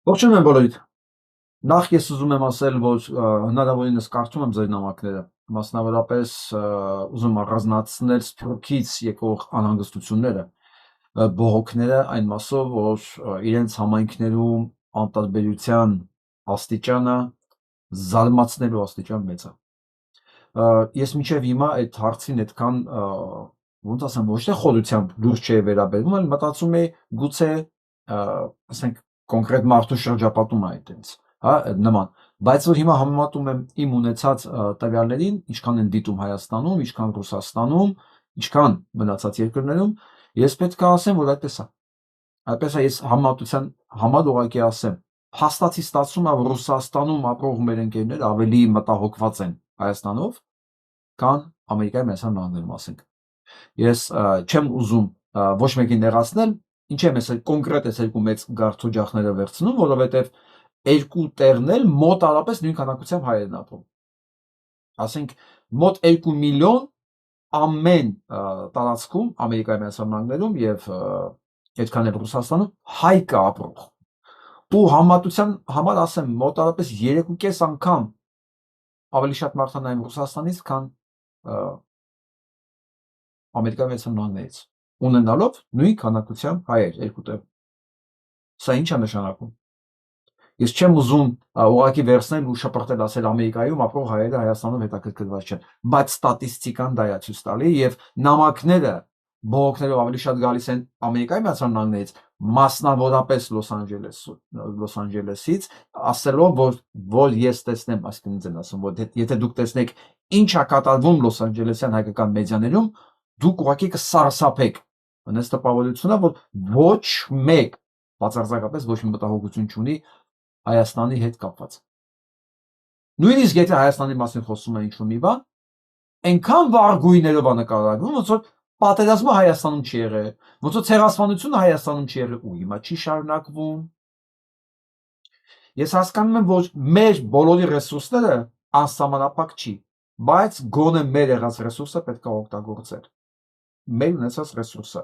Ողջունում եմ բոլորիդ։ Նախ ես ուզում եմ ասել, որ հնարավորինս կարդում եմ ձեր նամակները, մասնավորապես ուզում առանձնացնել Սփյուռքից եկող անհանգստությունները, բողոքները այն մասով, որ իրենց համայնքներում անտարբերության աստիճանը զարմացնելու աստիճան մեծ է։ Ես մինչև հիմա այդ հարցին այդքան ոնց ասեմ, ոչ թե խորությամբ դուրս չէ վերաբերվում, այլ մտածում էի գուցե ասենք կոնկրետ մարդու շրջապատում է այտենց, հա, նման, բայց որ հիմա համեմատում եմ իմ ունեցած տվյալներին, ինչքան են դիտում Հայաստանում, ինչքան Ռուսաստանում, ինչքան մնացած երկրներում, ես պետք է ասեմ, որ այդպես է։ Այդպես է, ես համատության համար ուղղակի ասեմ, փաստացի ստացվում է, որ Ռուսաստանում ապրող մեր ընկերները ավելի մտահոգված են Հայաստանով, քան Ամերիկայի Միացյալ Նահանգներում, ասենք։ Ես չեմ ուզում ոչ մեկին նեղացնել, ինչ եմ ես կոնկրետ այս երկու մեծ գարթօջախները վերցնում, որովհետև երկու տեղն էլ մոտ արապես նույն քանակությամբ հայեր են ապրում։ Ասենք մոտ 2 միլիոն ամեն տարածքում Ամերիկայի Միացյալ Նահանգներում եւ այդքան էլ Ռուսաստանում հայ կա ապրող։ Ու համատության համար ասեմ, մոտ արապես 3.5 անգամ ավելի շատ մարդ է նայում Ռուսաստանից, քան Ամերիկայի Միացյալ Նահանգներից, ունենալով նույն քանակությամբ հայեր երկու տեղ։ Սա ինչ է նշանակում։ Ես չեմ ուզում ուղղակի վերցնել ու շպրտել ասել Ամերիկայում ապրող հայերը Հայաստանում հետաքրքրված չեն, բայց ստատիստիկան դա է ցույց տալի եւ նամակները բողոքներով ավելի շատ գալիս են Ամերիկայի Միացյալ Նահանգներից, մասնավորապես Լոս Անջելեսից, ասելով որ ես տեսնեմ, այսինքն ինձ են ասում, որ եթե դուք տեսնեք ինչ է կատարվում Լոս Անջելեսյան հայկական մեդիաներում, դուք ուղղակի կսարսափեք։ Ունես տպավորությունը, որ ոչ մեկ բացարձակապես ոչ մի մտահոգություն չունի Հայաստանի հետ կապված։ Նույնիսկ եթե Հայաստանի մասին խոսում է ինչ-որ մի բան, այնքան վառ գույներով է նկարագրվում, ոնց որ պատերազմը Հայաստանում չի եղել, ոնց որ ցեղասպանությունը Հայաստանում չի եղել, ու հիմա չի շարունակվում։ Ես հասկանում եմ, որ մեր բոլորի ռեսուրսները անսահմանափակ չի, բայց գոնե մեր եղած ռեսուրսը պետք է օգտագործել։ Մեր ունեցած ռեսուրսը։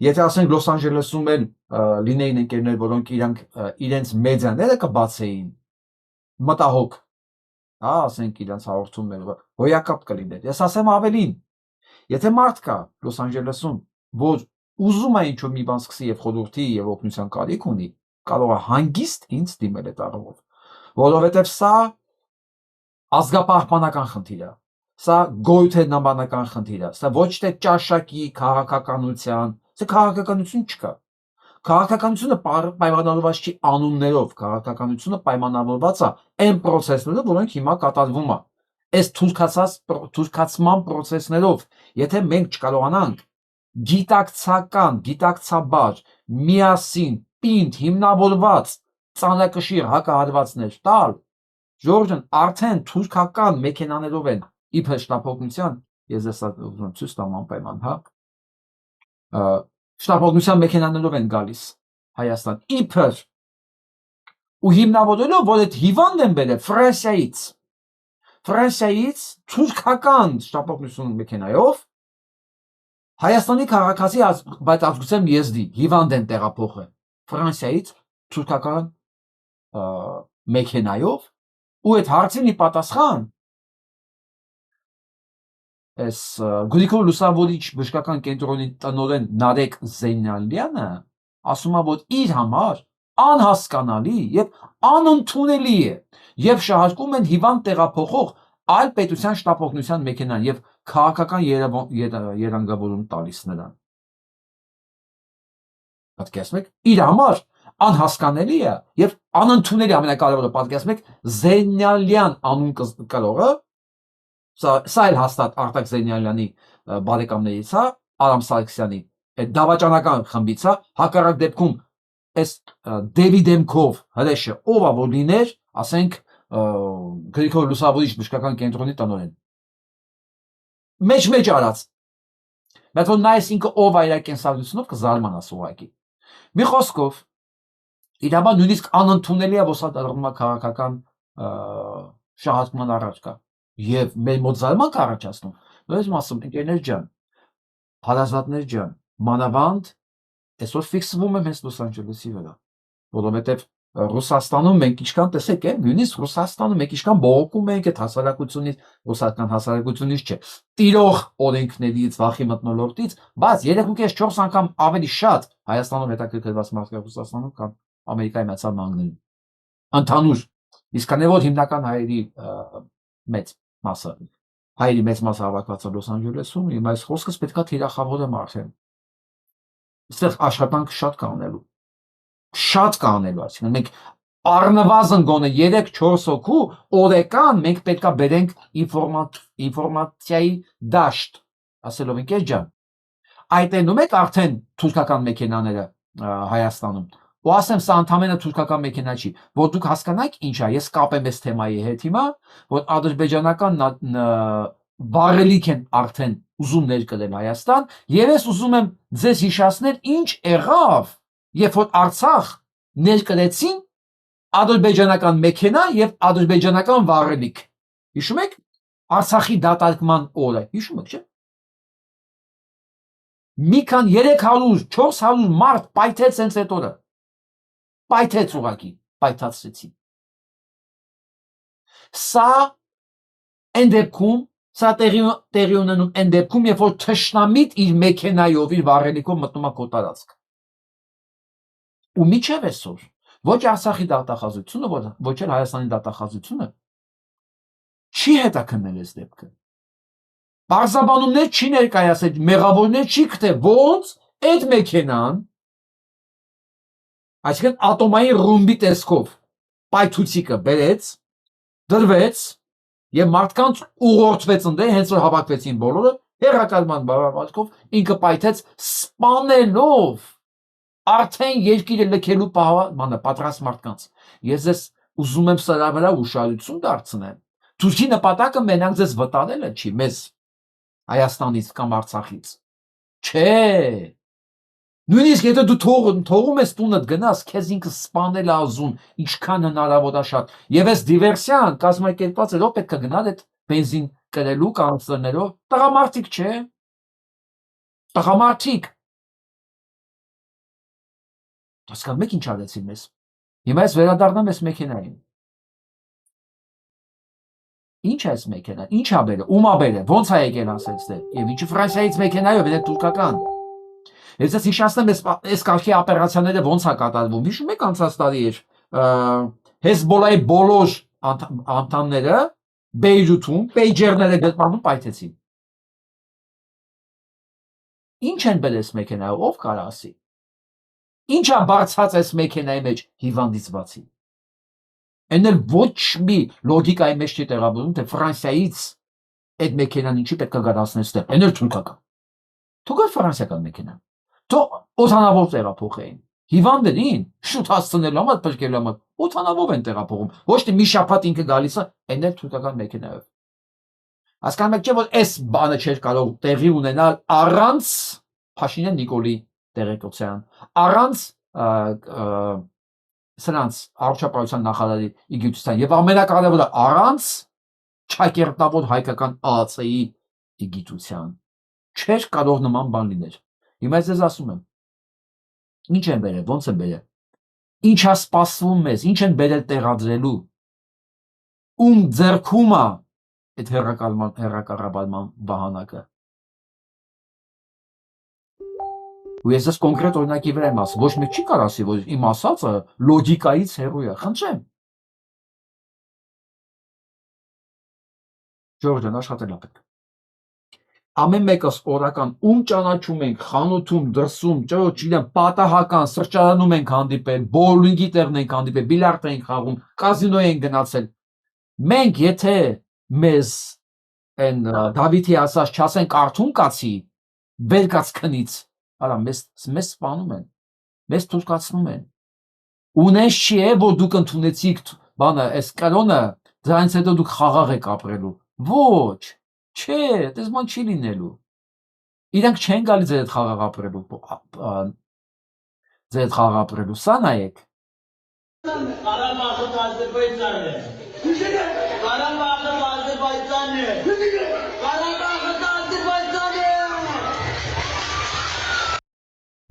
Եթե ասենք Լոս Անջելեսում են լինեին ընկերներ, որոնք իրենց մեդիաները կբացեին, մտահոգ, հա, ասենք իրենց հաղորդումները, հոյակապ կլիներ։ Ես ասեմ ավելին, եթե մարդ կա Լոս Անջելեսում, որ ուզում է ինչ-որ մի բան սկսի եւ խորհրդի եւ օգնության կարիք ունի, կարող է հանգիստ ինձ դիմել այդ առումով, որովհետեւ սա ազգապահպանական խնդիր է։ Սա գոյութենաբանական խնդիր է, սա ոչ թե ճաշակի քաղաքականության, սա քաղաքականություն չկա։ Քաղաքականությունը պայմանավորված չի անուններով, քաղաքականությունը պայմանավորված է այն process-ներով, որոնք հիմա կատարվում է։ Այս թուրքացման process-ներով, եթե մենք չկարողանանք գիտակցաբար, միասին, պինդ, հիմնավորված ծանրակշիռ հակահարվածներ տալ, Ժորժն արդեն թուրքական մեքենաներով են իբր շտապօգնության, ես դեսա ուզում եմ ցույց տամ անպայման, հա, շտապօգնության մեքենաներով են գալիս Հայաստան, իբր ու հիմնավորելով, որ այդ հիվանդ են բերել Ֆրանսիայից թուրքական շտապօգնություն մեքենայով Հայաստանի քաղաքացի, բայց ազգությամբ եզդի հիվանդ են տեղափոխել Ֆրանսիայից թուրքական մեքենայով ու այդ հարցին ի պատասխան այս Գրիգոր Լուսավորիչ բժշկական կենտրոնի տնօրեն Նարեկ Զեյնալյանը ասում է, որ իր համար անհասկանալի եւ անընդունելի է, եւ շահարկում են հիվանդ տեղափոխող այլ պետության շտապօգնության մեքենան եւ քաղաքական երանգավորում տալիս նրան։ Պատկերացնեք, իր համար անհասկանալի է եւ անընդունելի ամենակարևորը, պատկերացնեք, Զեյնալյան անուն կրողը, սա էլ հաստատ Արտակ Զեյնալյանի բարեկամներից է, Արամ Սարգսյանի այդ դավաճանական խմբից է, հակառակ դեպքում այս Դեվի դեմքով հրեշը ով է որ լիներ, ասենք Գրիգոր Լուսավորիչ բժշկական կենտրոնի տնօրեն։ Մեջ արած։ Բայց որ նայես ինքը ով է իր կենսագրությունով կզարմանաս ուղղակի։ Մի խոսքով, իր համար նույնիսկ անընդունելի է, որ սա դառնում է քաղաքական շահարկման առարկա եւ մեր մոտ զարմանք առաջացնում։ Նույնիսկ եմ ասում, ընկերներ ջան, հարազատներ ջան, մանավանդ այսօր ֆիքսվում եմ հենց Լոս Անջելեսի վրա, որովհետեւ Ռուսաստանում մենք ինչքան տեսեք է, նույնիսկ Ռուսաստանում մենք ինչքան բողոքում ենք այդ հասարակությունից, ռուսական հասարակությունից չէ, տիրող օրենքներից, վախի մթնոլորտից, բայց 3.5-4 անգամ ավելի շատ Հայաստանում հետաքրքրված մարդիկ Ռուսաստանում կան Ամերիկայի Միացյալ Նահանգներում։ Ընդհանուր, իսկ քանի որ հիմնական հայերի մեծ մասը հավաքված է Լոս Անջելեսում, իմ այս խոսքս պետքա թիրախավորեմ արդեն։ Այստեղ աշխատանք շատ կա անելու, այսինքն մենք առնվազն գոնե 3-4 հոգու օրեկան մենք պետքա բերենք ինֆորմացիայի դաշտ, ասելով ընկեր ջան, այդ էնում եք արդեն թուրքական մեքենաները Հայաստանում, ու ասեմ սա ընդամենը թուրքական մեքենա չի, որ դուք հասկանաք ինչ է, ես կապեմ այս թեմայի հետ հիմա, որ ադրբեջանական վառելիք են արդեն ուզում ներկրել Հայաստան, եւ ես ուզում եմ ձեզ հիշեցնել ինչ եղավ, երբ որ Արցախ ներկրեցին ադրբեջանական մեքենա եւ ադրբեջանական վառելիք։ Հիշում եք Արցախի դատարկման օրը, հիշում եք, չէ՞։ Մի քան 300-400 մարդ պայթեց հենց այդ օրը։ Պայթեց ուղակի, պայթացրեցին։ Սա այն դեպքում Սա տեղի ունենում այն դեպքում, երբ որ թշնամիտ իր մեքենայով, իր վառելիքով մտնում է քո տարածք։ Ու միջև այսօր ոչ Արցախի դատախազությունը, ոչ էլ Հայաստանի դատախազությունը չի հետաքննել այս դեպքը։ Բարձաբանումներ չի ներկայացել, մեղավորներ չի գտել, ոնց այդ մեքենան, այսինքն ատոմային ռումբի տեսքով պայթուցիկը բերեց, դրվեց եւ մարդկանց ուղղորդվեց ընդե, հենց որ հավաքվեցին բոլորը, հերակալման բավարարքով ինքը պայթեց սպանելով արդեն երկիրը լքելու պատրաստ մարդկանց։ Ես ձեզ ուզում եմ սրա վրա ուշադրություն դարձնել։ Թուրքի նպատակը մենակ ձեզ վտարելը չի, մեզ Հայաստանից կամ Արցախից։ Չէ։ Նույնիսկ եթե դու թողում ես տունդ գնաս, քեզ ինքը սպանել է ազում, ինչքան հնարավոր է շատ։ Եվ այս դիվերսիան կազմակերպված է, ով պետք է գնալ այդ բենզին կրելու կանցերներով, տղամարդիկ չէ։ Տղամարդիկ։ Հասկանում եք ինչ արեցին մեզ։ Հիմա ես վերադառնամ այս մեքենային։ Ինչ է այս մեքենան, ինչ ա բերել, ում ա բերել, ոնց ա եկել ասեց դե, եւ ինչի Ֆրանսիայից մեքենայով, դա թուրքական։ Ես ես հիշացնեմ այս կարգի օպերացիաները ոնց է կատարվում։ Հիշում եք անցած տարի էր Հեզբոլայի բոլոր անդամները Բեյրութում պեյջերները գտմանում պայթեցին։ Ինչ են բերես մեքենայով, ով կարա ասի։ Ինչ է բարձած այս մեքենայի մեջ հիվանդից բացի։ Այն էլ ոչ մի լոգիկայի մեջ չի տեղավորվում, թե Ֆրանսիայից այդ մեքենան ինչի պետք է գարացնես տեղ։ Այն էլ թուրքական։ Թողա ֆրանսիական մեքենա։ Թող օթանավոր տեղափոխեին։ Հիվանդերին շուտ հասցնելու համար, փրկելու համար օթանավոր են տեղափոխում։ Ոչ թե մի շաբաթ ինքը գալիս է, այն էլ թուրքական մեքենայով։ Հասկանում եք, չէ՞ որ այս բանը չէր կարող տեղի ունենալ առանց Փաշինյան Նիկոլի տեղեկության, առանց սրանց առողջապահության նախարարի իգիթության եւ ամենակարևորը առանց ճակերտավոր հայկական ԱԱՑ-ի իգիթության։ Չէր կարող նման բան լինել։ Հիմա ես ասում եմ, ինչ են բերել, ոնց են բերել, ինչ է սպասվում մեզ, ինչ են բերել տեղադրելու, ում ձեռքում է այդ հեռակառավարման վահանակը։ Ու ես այս կոնկրետ օրինակի վրա եմ ասում, ոչ մեկ չի կարող ասի, որ իմ ասածը լոգիկայից հեռու է, խնդրեմ։ Ժողովուրդ, աշխատել է պետք։ Ամեն մեկս օրական ում ճանաչում ենք, խանութում, դրսում, չգիտեմ, պատահական սրճարանում ենք հանդիպել, բոուլինգի տեղն ենք հանդիպել, բիլիարդ ենք խաղում, կազինո ենք գնացել։ Մենք եթե մեզ այն Դավիթի ասած չասենք արթուն կացի, վեր կաց քնից, արա մեզ սպանում են, մեզ թուրքացնում են։ Ունես չի է, որ դուք ընդունեցիք բանը, այս կրոնը, դրանից հետո դուք խաղաղ եք ապրելու։ Ոչ, չէ, դες բան չի լինելու։ Իրանք չեն գալի ձեր հետ խաղաղ ապրելու, ձեր հետ խաղաղ ապրելու, սա նայեք։ Ղարաբաղը Ադրբեջանն է։ Ղարաբաղը Ադրբեջանն է։ Ղարաբաղը Ադրբեջանն է։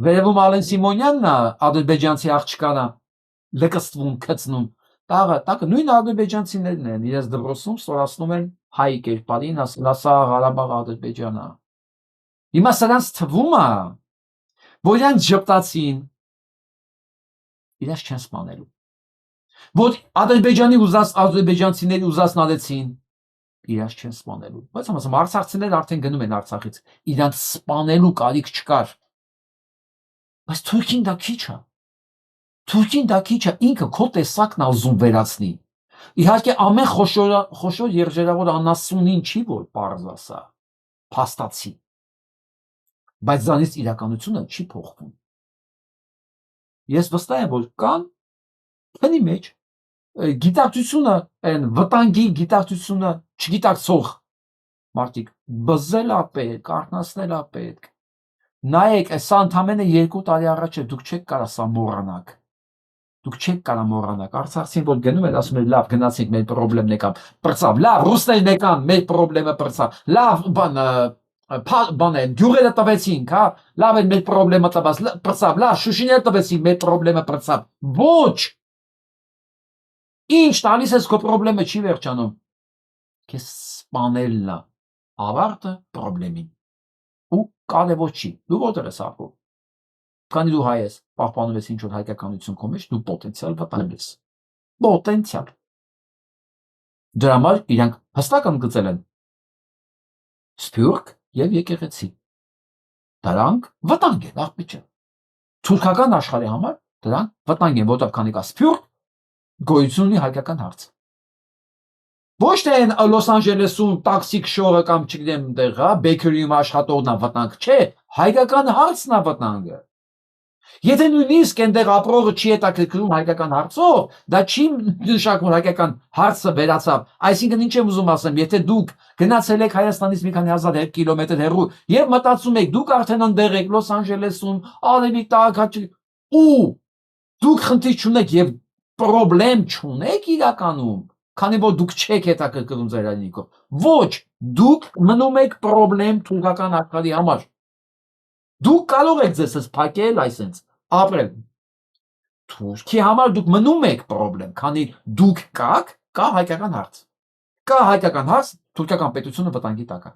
Վերևում Ալեն Սիմոնյանն է, ադրբեջանցի աղջկանը, լկստվում, քծնում։ Տակը նույն ադրբեջանցիներն են, իրենց դպրոցում ստորացնում են հայ կերպարին, ասում ասա Ղարաբաղ Ադրբեջանա։ Հիմա սրանց թվում է, որ իրենց ժպտացին, իրենց չեն սպանելու։ Որ ադրբեջանցիների ուզածնալեցին, իրենց չեն սպանելու։ Բայց ասում արցախցիները արդեն գնում են Արցախից, իրենց սպանելու կարիք չկար։ Բայց Թուրքին դա քիչ է։ Թուրքին դա քիչ է, ինքը քո տեսակն ուզում վերացնի։ Իհարկե ամեն խոշոր երժերավոր անասունին չի որ պարզ ասա, փաստացի։ Բայց դրանից իրականությունը չի փոխվում։ Ես վստահ եմ, որ կան քանի մեջ գիտակցությունը, այն վտանգի գիտակցությունը չգիտակցող մարդիկ, բզել է պետք, արթնացնել է պետք։ Նայեք, սա ընդամենը 2 տարի առաջ է, դուք չեք կարա սա մոռանաք։ Դուք չեք կարա մոռանաք, արցախցին որ գնում են, ասում են լավ, գնացինք, մեր պրոբլեմն եկավ, պրծավ, լավ, ռուսներն եկան, մեր պրոբլեմը պրծավ, լավ, բան է, գյուղերը տվեցինք, հա, լավ են մեր պրոբլեմը պրծավ, լավ, Շուշիները տվեցինք, մեր պրոբլեմը պրծավ, ոչ, ինչ տալիս ես քո պրոբլեմը չի վերջանում, քեզ սպանելն է, ավարտը պրոբլեմին, ու կարևոր չի, դու որտեղ ես ապրում, քանի դու հայ ես, պահպանում ես ինչ-որ հայկականություն քո մեջ, դու պոտենցիալ վտանգ ես, պոտենցիալ, դրա համար իրանք հստակ ընդգծել են Սփյուռք եւ եկեղեցի, դրանք վտանգ են, աղբիջը, թուրքական աշխարհի համար դրանք վտանգ են, որտեղ քանի կա Սփյուռք, գոյություն ունի հայկական հարց, ոչ թե այն Լոս Անջելեսում տաքսիկ շորը կամ չգիտեմ դեղ, հա, Բեյքերիում աշխատողն է վտանգ, չէ, հայկական հարցն է վտանգը, եթե նույնիսկ այնտեղ ապրողը չի հետաքրքրում հայկական հարցով, դա չի նշանակում հայկական հարցը վերացավ, այսինքն ինչ եմ ուզում ասեմ, եթե դուք գնացել եք Հայաստանից մի քանի հազար կիլոմետր հեռու եւ մտածում եք, դուք արդեն ընդեղ եք Լոս Անջելեսում, արևի տակ, ու դուք խնդիր չունեք եւ պրոբլեմ չունեք իրականում, քանի որ դուք չեք հետաքրքրում ձեր հայրենիքով, ոչ, դուք մնում եք պրոբլեմ թուրքական աշխարհի համար, դուք կարող եք ձեզ փակել այսենց ապրել, Թուրքի համար դուք մնում եք պրոբլեմ, քանի դուք կա հայկական հարց, թուրքական պետությունը վտանգի տակ է,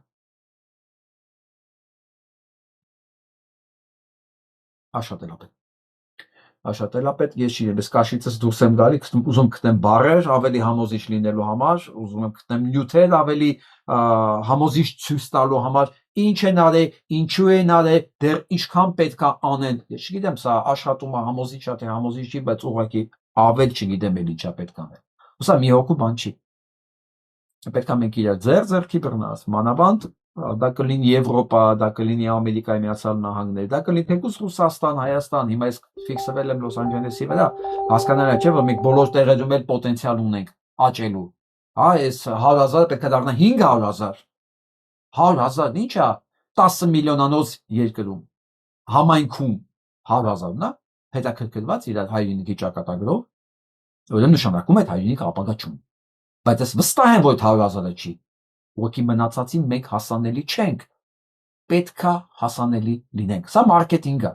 Աշատելապետ, ես ես կաշիցս դուրս եմ գալի, ուզում գտնեմ բառեր ավելի համոզիչ լինելու համար, ուզում եմ գտնեմ նյութեր ավելի համոզիչ ցույց տալու համար, ինչ են արել, ինչու են արել, դեռ ինչքան պետք է անեն, ես չգիտեմ սա աշխատում է համոզիչ է, թե համոզիչ չի, բայց ուղղակի ավել չգիտեմ էլ ինչա պետք անել, սա մի հոգու բան չի, պետք է մենք իրար ձեռքի բռնած, մանավանդ դա կլինի Եվրոպա, դա կլինի Ամերիկայի Միացյալ Նահանգներ, դա կլինի թեկուզ Ռուսաստան, Հայաստան, հիմա ես ֆիքսվել եմ Լոս Անջելեսի վրա, հասկանալի չէ, որ մենք բոլոր տեղերում էլ պոտենցիալ ունենք աճելու, հա, այս 100,000 պետք է դառնա 500,000, 100,000, ինչ է 10 միլիոնանոց երկրում, համայնքում 100,000, նա հետաքրքրված իրար հայրենիքի ճակատագրով, ուրեմն նշանակում է հայրենիքը ապագա չունի, բայց ես վստահ եմ, որ 100,000-ը չի, ուղղակի մնացածին մենք հասանելի չենք, պետքա հասանելի լինենք, սա մարքեթինգ է,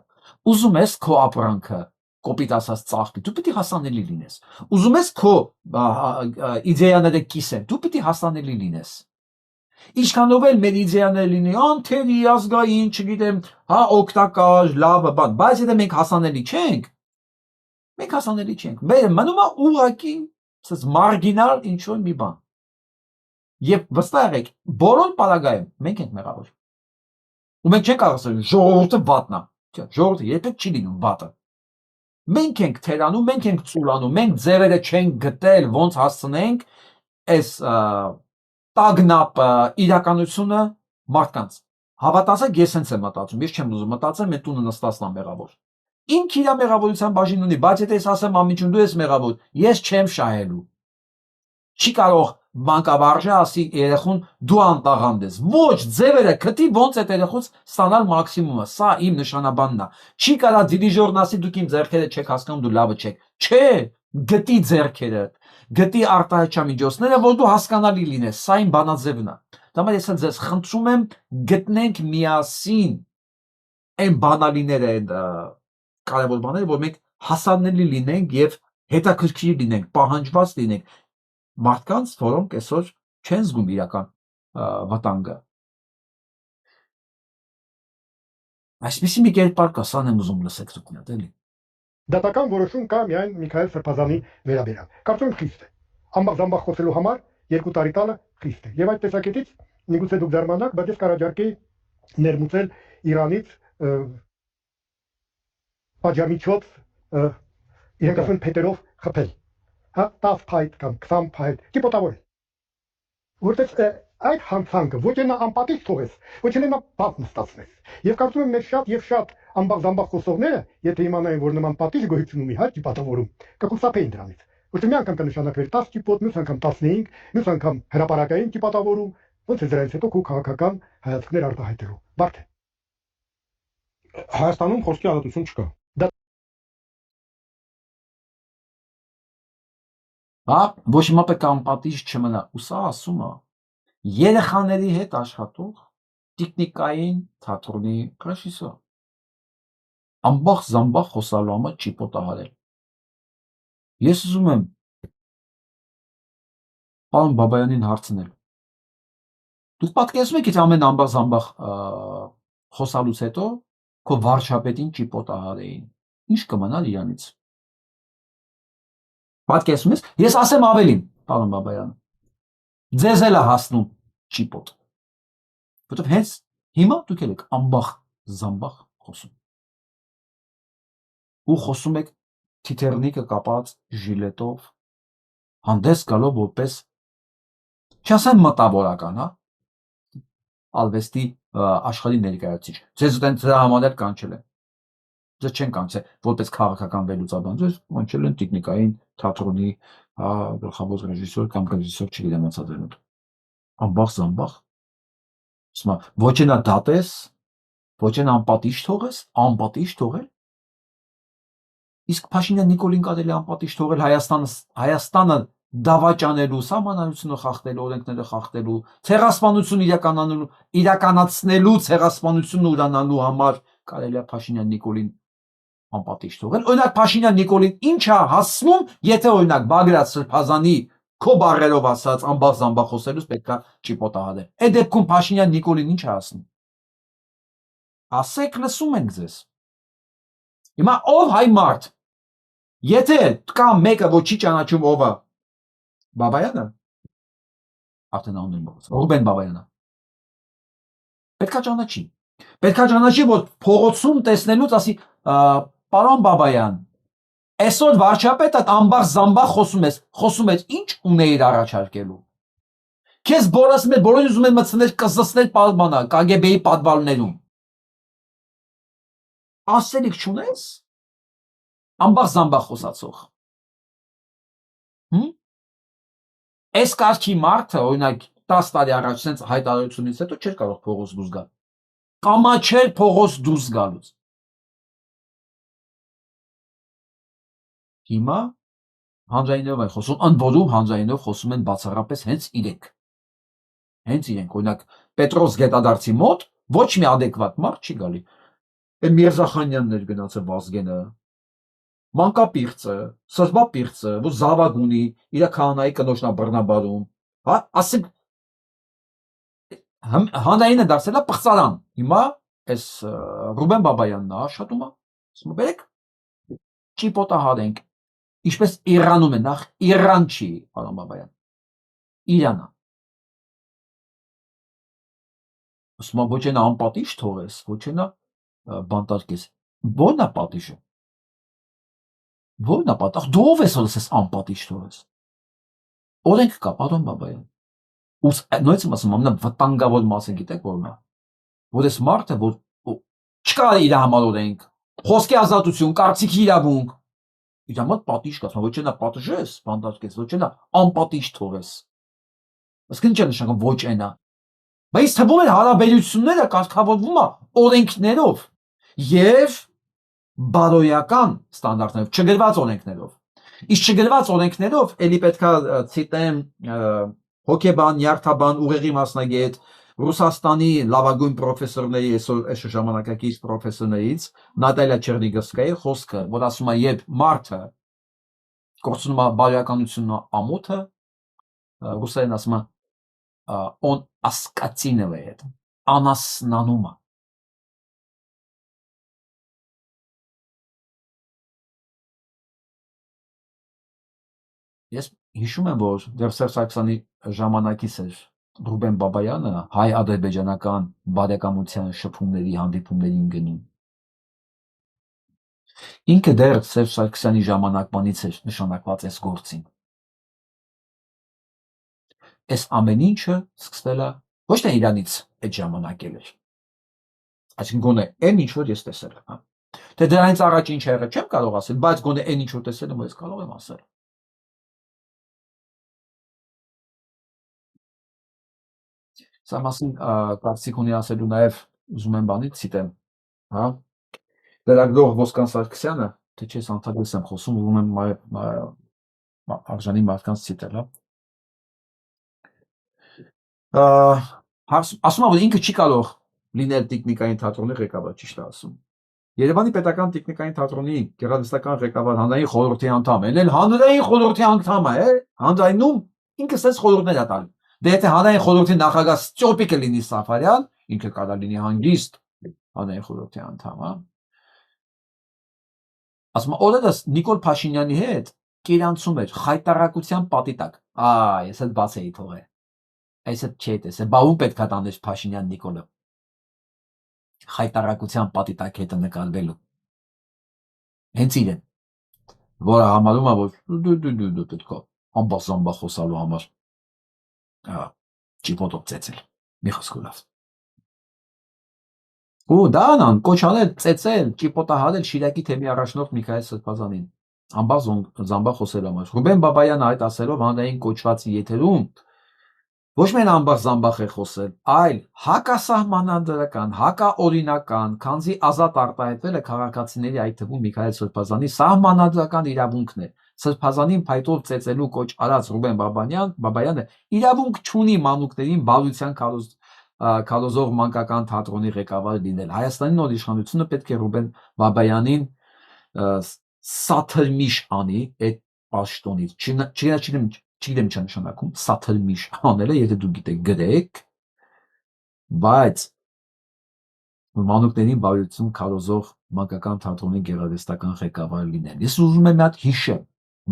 ուզում ես քո ապրանքը, կոպիտ ասած ծաղկի, դու պիտի հասանելի լինես, ուզում ես քո իդեաները կիսել, դու պիտի հասանելի լինես, ինչքանով էլ մեր իդեաները լինի, անթերի, ազգային, չգիտեմ, հա, օգտակար, լավը բան, բայց եթե մենք հասանելի չենք, մնում է ուղղակի մարգինալ ինչ-որ մի բան, Եվ վստահ եք, բոլոր պարագայում մենք ենք մեղավոր։ Ու մենք չենք կարող ասել ժողովուրդը վատն է։ Ժողովուրդը երբեք չի լինում վատը։ Մենք ենք թերանում, մենք ենք ծուլանում, մենք ձևերը չենք գտել, ոնց հասցնենք այս տագնապ իրականությունը մարդկանց։ Հավատացեք, ես հենց եմ մտածում, ես չեմ ուզում մտածել, մեր տունը նստածն է մեղավոր։ Ինք իր մեղավորության բաժին ունի, բայց եթե ես ասեմ ամիջում դու ես մեղավոր, ես չեմ շահելու։ Չի կարող մանկավարժը ասի երեխուն դու անտաղանդ ես, ոչ, ձևերը գտի ոնց այդ երեխուց ստանալ մաքսիմումը, սա իմ նշանաբանն է, չի կարա դիրիժորն ասի դուք իմ ձեռքերը չեք հասկանում, դու լավը չեք, չէ, գտի ձեռքերը, գտի արտահայտչամիջոցները, որ դու հասկանալի լինես, սա իմ բանաձևն է, դա համար ես ձեզ խնդրում եմ գտնենք միասին այն բանալիները, այն կարևոր բաները, որ մենք հասանելի լինենք եւ հետաքրքիր լինենք, պահանջված լինենք մարդկանց, որոնք այսօր չեն զգում իրական վտանգը։ Այսպեսի մի կերպար կա, սան եմ ուզում լսեք դուք մի հատ էլի։ Դատական որոշում կա միայն Միքայել Սրբազանի վերաբերյալ։ Կարծում եմ խիստ է։ Ամբողջ խոսելու համար 2 տարի տալը խիստ է։ Եվ այդ տեսակետից միգուցե դուք զարմանաք, բայց ես կարաջարկեի ներմուծել Իրանից պատժամիջոց իրենք ասում փետերով խփել։ Հա, 10 փայտ կամ 20 փայտ, կիպոտավորել։ Որտեղ այդ հանցանքը ոչ նա անպատիժ թողես, ոչ նա բաց նստացնես։ Եվ կարծում եմ մեր շատ ամբողջ խոսողները, եթե իմանային, որ նման պատիժ գոյություն ունի, հա, ճիպատավորում, կխուսափեին դրանից։ Ոչ մի անգամ կնշանակվեր 10 ճիպոտ, մյուս անգամ 15, մյուս անգամ հրապարակային ճիպատավորում, ոնց է դրանից հետո քո քաղաքական հայացքներ արտահայտելու։ Բարդ է։ Հայաստանում խոսքի ազատություն չկա։ Հա, ոչ հիմա պետք է անպատիժ չմնա։ Ու սա ասում է երեխաների հետ աշխատող տեխնիկային թատրոնի ռեժիսոր։ Ամբողջ խոսալու համար ճիպոտահարել։ Ես ուզում եմ պարոն Բաբայանին հարցնել։ Դուք պատկերացնում եք, եթե ամեն ամբողջ խոսալուց հետո քո վարչապետին ճիպոտահարեին, ինչ կմնար իրանից։ Պատկերացնում ես, ես ասեմ ավելին, պարոն Բաբայան, ձեզ էլ է հասնում ճիպոտ, որտեղ հենց հիմա դուք եք ամբողջ խոսում, ու խոսում եք թիթեռնիկը կապած ժիլետով, հանդես գալով որպես, չասեմ մտավորական, հա, արվեստի աշխարհի ներկայացուցիչ, ձեզ դրա համար էլ կանչել են, ձեզ չեն կանչել որպես քաղաքական վերլուծաբան, ձեզ կանչել են տեխնիկային թատրոնի գլխավոր ռեժիսոր կամ ռեժիսոր չգիտեմ ոնց ասել, ամբողջ, ոչ նա դատես, ոչ նա անպատիժ թողել, իսկ Փաշինյան Նիկոլին կարելի է անպատիժ թողել Հայաստանը դավաճանելու, սահմանադրությունը խախտելու, օրենքները խախտելու, ցեղասպանություն իրականացնելու, ցեղասպանությունը ուրանալու համար կարելի է Փաշինյան Նիկոլին անպատիժ թողել։ Օրինակ Փաշինյան Նիկոլին ինչ է հասնում, եթե օրինակ Բագրատ Սրբազանի քո բառերով ասած ամբողջ խոսելուց պետք է ճիպոտահարել։ Այդ դեպքում Փաշինյան Նիկոլին ինչ է ասում։ Ասեք, լսում ենք ձեզ։ Հիմա ով հայ մարդ, եթե կա մեկը, որ չի ճանաչում ով է Բաբայանը, արդեն անունն եմ Ռուբեն Բաբայանը, պետք է ճանաչի, որ փողոցում տեսնելուց ասի, պարոն Բաբայան, այսօր վարչապետը ամբողջ խոսում ես, ինչ ունեիր առաջարկելու։ Քեզ բոլորին ուզում են մտցնել կզսնել KGB-ի պատվալներում։ Ասելիք չունես, ամբողջ խոսացող։ Այս կարգի մարդը, օրինակ 10 տարի առաջ sense հայտարարությունից հետո չէր կարող փողոց դուրս գալ։ Կամաչեր փողոց դուրս գալուց։ Հիմա հանրայինով են խոսում, ընդ որում հանրայինով խոսում են բացառապես հենց իրենք, օրինակ Պետրոս Գետադարձի մոտ ոչ մի adekvat մարդ չի գալի։ Այն Միրզախանյանն էր գնացել Վազգենը, Մանկապիղծը, Սրբապիղծը, որ զավակ ունի, իր քահանայի կնոջնա բռնաբարում, հա, ասենք հանրայինը դարձել է պղծարան։ Հիմա այս Ռուբեն Բաբայանն է աշխատում, ասում է բերեք ճիպոտահարենք, ինչպես Իրանում է, նախ Իրան չի, պարոն Բաբայան, Իրանը։ Ասում է ոչ նա անպատիժ թողես, ոչ նա բանտարկես։ Ո՞րն է պատիժը։ Ո՞րն է պատիժը։ Դու ով ես որ ես անպատիժ թողես։ Օրենք կա, պարոն Բաբայան։ Ու նույնիսկ ասում եմ, վտանգավոր մասը գիտեք ո՞րն է։ Որ այս մարդը, որ չկա իր համար օրենք, խոսքի ազատություն, կարծիքի իրավունք, իր համար պատիժ կա, ոչ նա պատժես, բանտարկես, ոչ նա անպատիժ թողես։ Իսկ ինչ է նշանակում ոչ նա։ Բայց թվում է հարաբերությունները կարգավորվում է օրենքներով եւ բարոյական ստանդարտներով, չգրված օրենքներով։ Իսկ չգրված օրենքներով էլի պետքա ցիտեմ հոկեբան, նյարդաբան, ուղեղի մասնագետ, Ռուսաստանի լավագույն պրոֆեսորների այս ժամանակակից պրոֆեսորներից Նատալիա Չերնիգովսկայի խոսքը, որ ասում է, երբ մարդը կորցնում է բարոյականությունը ամոթը, ռուսերեն ասում է on оскотинивает, անասնանում է։ Ես հիշում եմ, որ դեռ Սերժ Սարգսյանի ժամանակից էր Ռուբեն Բաբայանը հայ-ադրբեջանական բարեկամության շփումների հանդիպումներին գնում։ Ինքը դեռ Սերժ Սարգսյանի ժամանակվանից էր նշանակված այս գործին։ Այս ամեն ինչը սկսվել է ոչ թե Իրանից այդ ժամանակել էր։ Այսինքն գոնե այն ինչ որ ես տեսել եմ, թե դրանից առաջ ինչ եղել չեմ կարող ասել, բայց գոնե այն ինչ որ տեսել եմ, ես կարող եմ ասել։ Սա մասին կարծիք ունի ասելու նաև ուզում եմ բանից ցիտեմ, հա։ Լրագրող Ոսկան Սարգսյանը, թե չէ ընդհանրապես եմ խոսում, ուզում եմ արժանի մարդկանց ցիտել, հա։ Ասում եմ, որ ինքը չի կարող լինել տեխնիկային թատրոնի ղեկավար, ճիշտ է ասում։ Երևանի պետական տեխնիկային թատրոնի գեղարվեստական ղեկավար հանրային խորհրդի անդամ է, էլ հանրային խորհրդի անդամ է, հանրայնում ինքը ստես խորհուրդներ է տալու։ Դե եթե հանրային խորհրդի նախագահ Ստյոպիկը լինի Սաֆարյան, ինքը կարող լինի հանգիստ հանրային խորհրդի անդամ, հա։ Ասում եմ, օրերս Նիկոլ Փաշինյանի հետ կերանցում էր խայտարակության պատի տակ։ Ես էլ բաց էի թողել։ Այս էլ չէի տեսել, բա ում պետք է տաներ Փաշինյան Նիկոլը։ Խայտարակության պատի տակ հետը նկարվելու։ Հենց իրեն, որը համարում է, որ դու պետք է ամբասամբա խոսալու համար ճիպոտով ծեծել, մի խոսքով։ Ու դանան կոչանել, ծեծել, ճիպոտահարել Շիրակի թեմի առաջնորդ Միքայել Սրբազանին, ամբա խոսելու համար։ Ռուբեն Բաբայանը այդ ասելով հանրային կոչվածի եթերում ոչ միայն ամբախ-զամբախ է խոսել, այլ հակասահմանադրական, հակաօրինական, քանզի ազատ արտահայտվելը քաղաքացիների, այդ թվում Միքայել Սրբազանի սահմանադրական իրավունքն է։ Սրբազանին փայտով ծեծելու կոչ արած Ռուբեն Բաբայանը իրավունք չունի մանուկներին բարության քարոզող մանկական թատրոնի ղեկավար լինել։ Հայաստանի նոր իշխանությունը պետք է Ռուբեն Բաբայանին սաթրմիշ անի այդ պաշտոնից։ Չգիտեմ ինչ նշանակում սաթրմիշ անելը, եթե դուք գիտեք գրեք, բայց մանուկներին բարություն քարոզող մանկական թատրոնի գեղարվեստական ղեկավար լինել։ Ես ուզում եմ մի հատ հիշեմ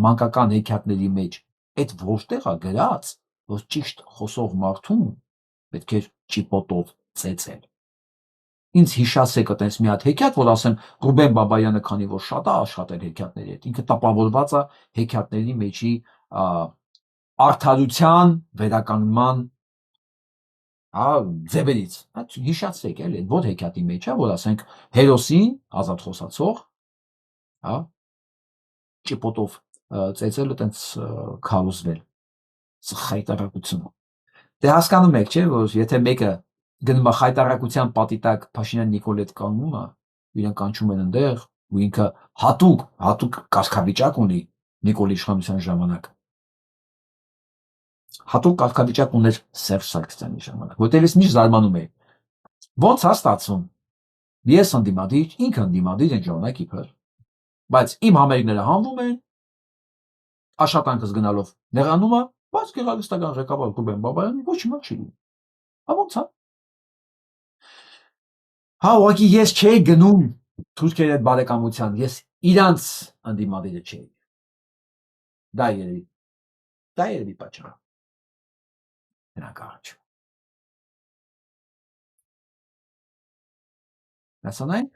մանկական հեքիաթների մեջ այդ որտեղ է գրած, որ ճիշտ խոսող մարդուն պետք է ճիպոտով ծեծել։ Ինձ հիշասեք այտենց մի հատ հեքիաթ, որ ասեմ Ռուբեն Բաբայանը, քանի որ շատ է աշխատել հեքիաթների հետ, ինքը տպավորված է հեքիաթների մեջի արդարության վերականգնման ձևերից։ Հիշացրեք էլի, որ հեքիաթի մեջ է, որ ասենք հերոսին ազատ խոսացող, ճիպոտով ծեծելը տենց քարոզվել։ Խայտարակություն։ Դե հասկանում եք, չէ, որ եթե մեկը գնում է խայտարակության պատի տակ Փաշինյան Նիկոլի հետ կանգնում է, իրեն կանչում են այնտեղ, ու ինքը հատուկ կարգավիճակ ունի Նիկոլի իշխանության ժամանակ։ Հատուկ կարգավիճակ ուներ Սերժ Սարգսյանի ժամանակ, որտեղ ես միշտ զարմանում եի։ Ոնց է ստացվում։ Ես ընդդիմադիր, ինքը ընդդիմադիր են ժամանակ իբր, բայց իմ համերգները հանվում են, աշխատանքս գնալով նեղանում է, բայց գեղարվեստական ղեկավար Ռուբեն Բաբայանը ոչ մի չի լինում։ Ոնց է։ Ուղղակի ես չէի գնում թուրքերի հետ բարեկամության, ես իրանց ընդդիմադիրը չէի։ Դա երևի պատճառը։ Նրանք առաջ։ Հասանայինք։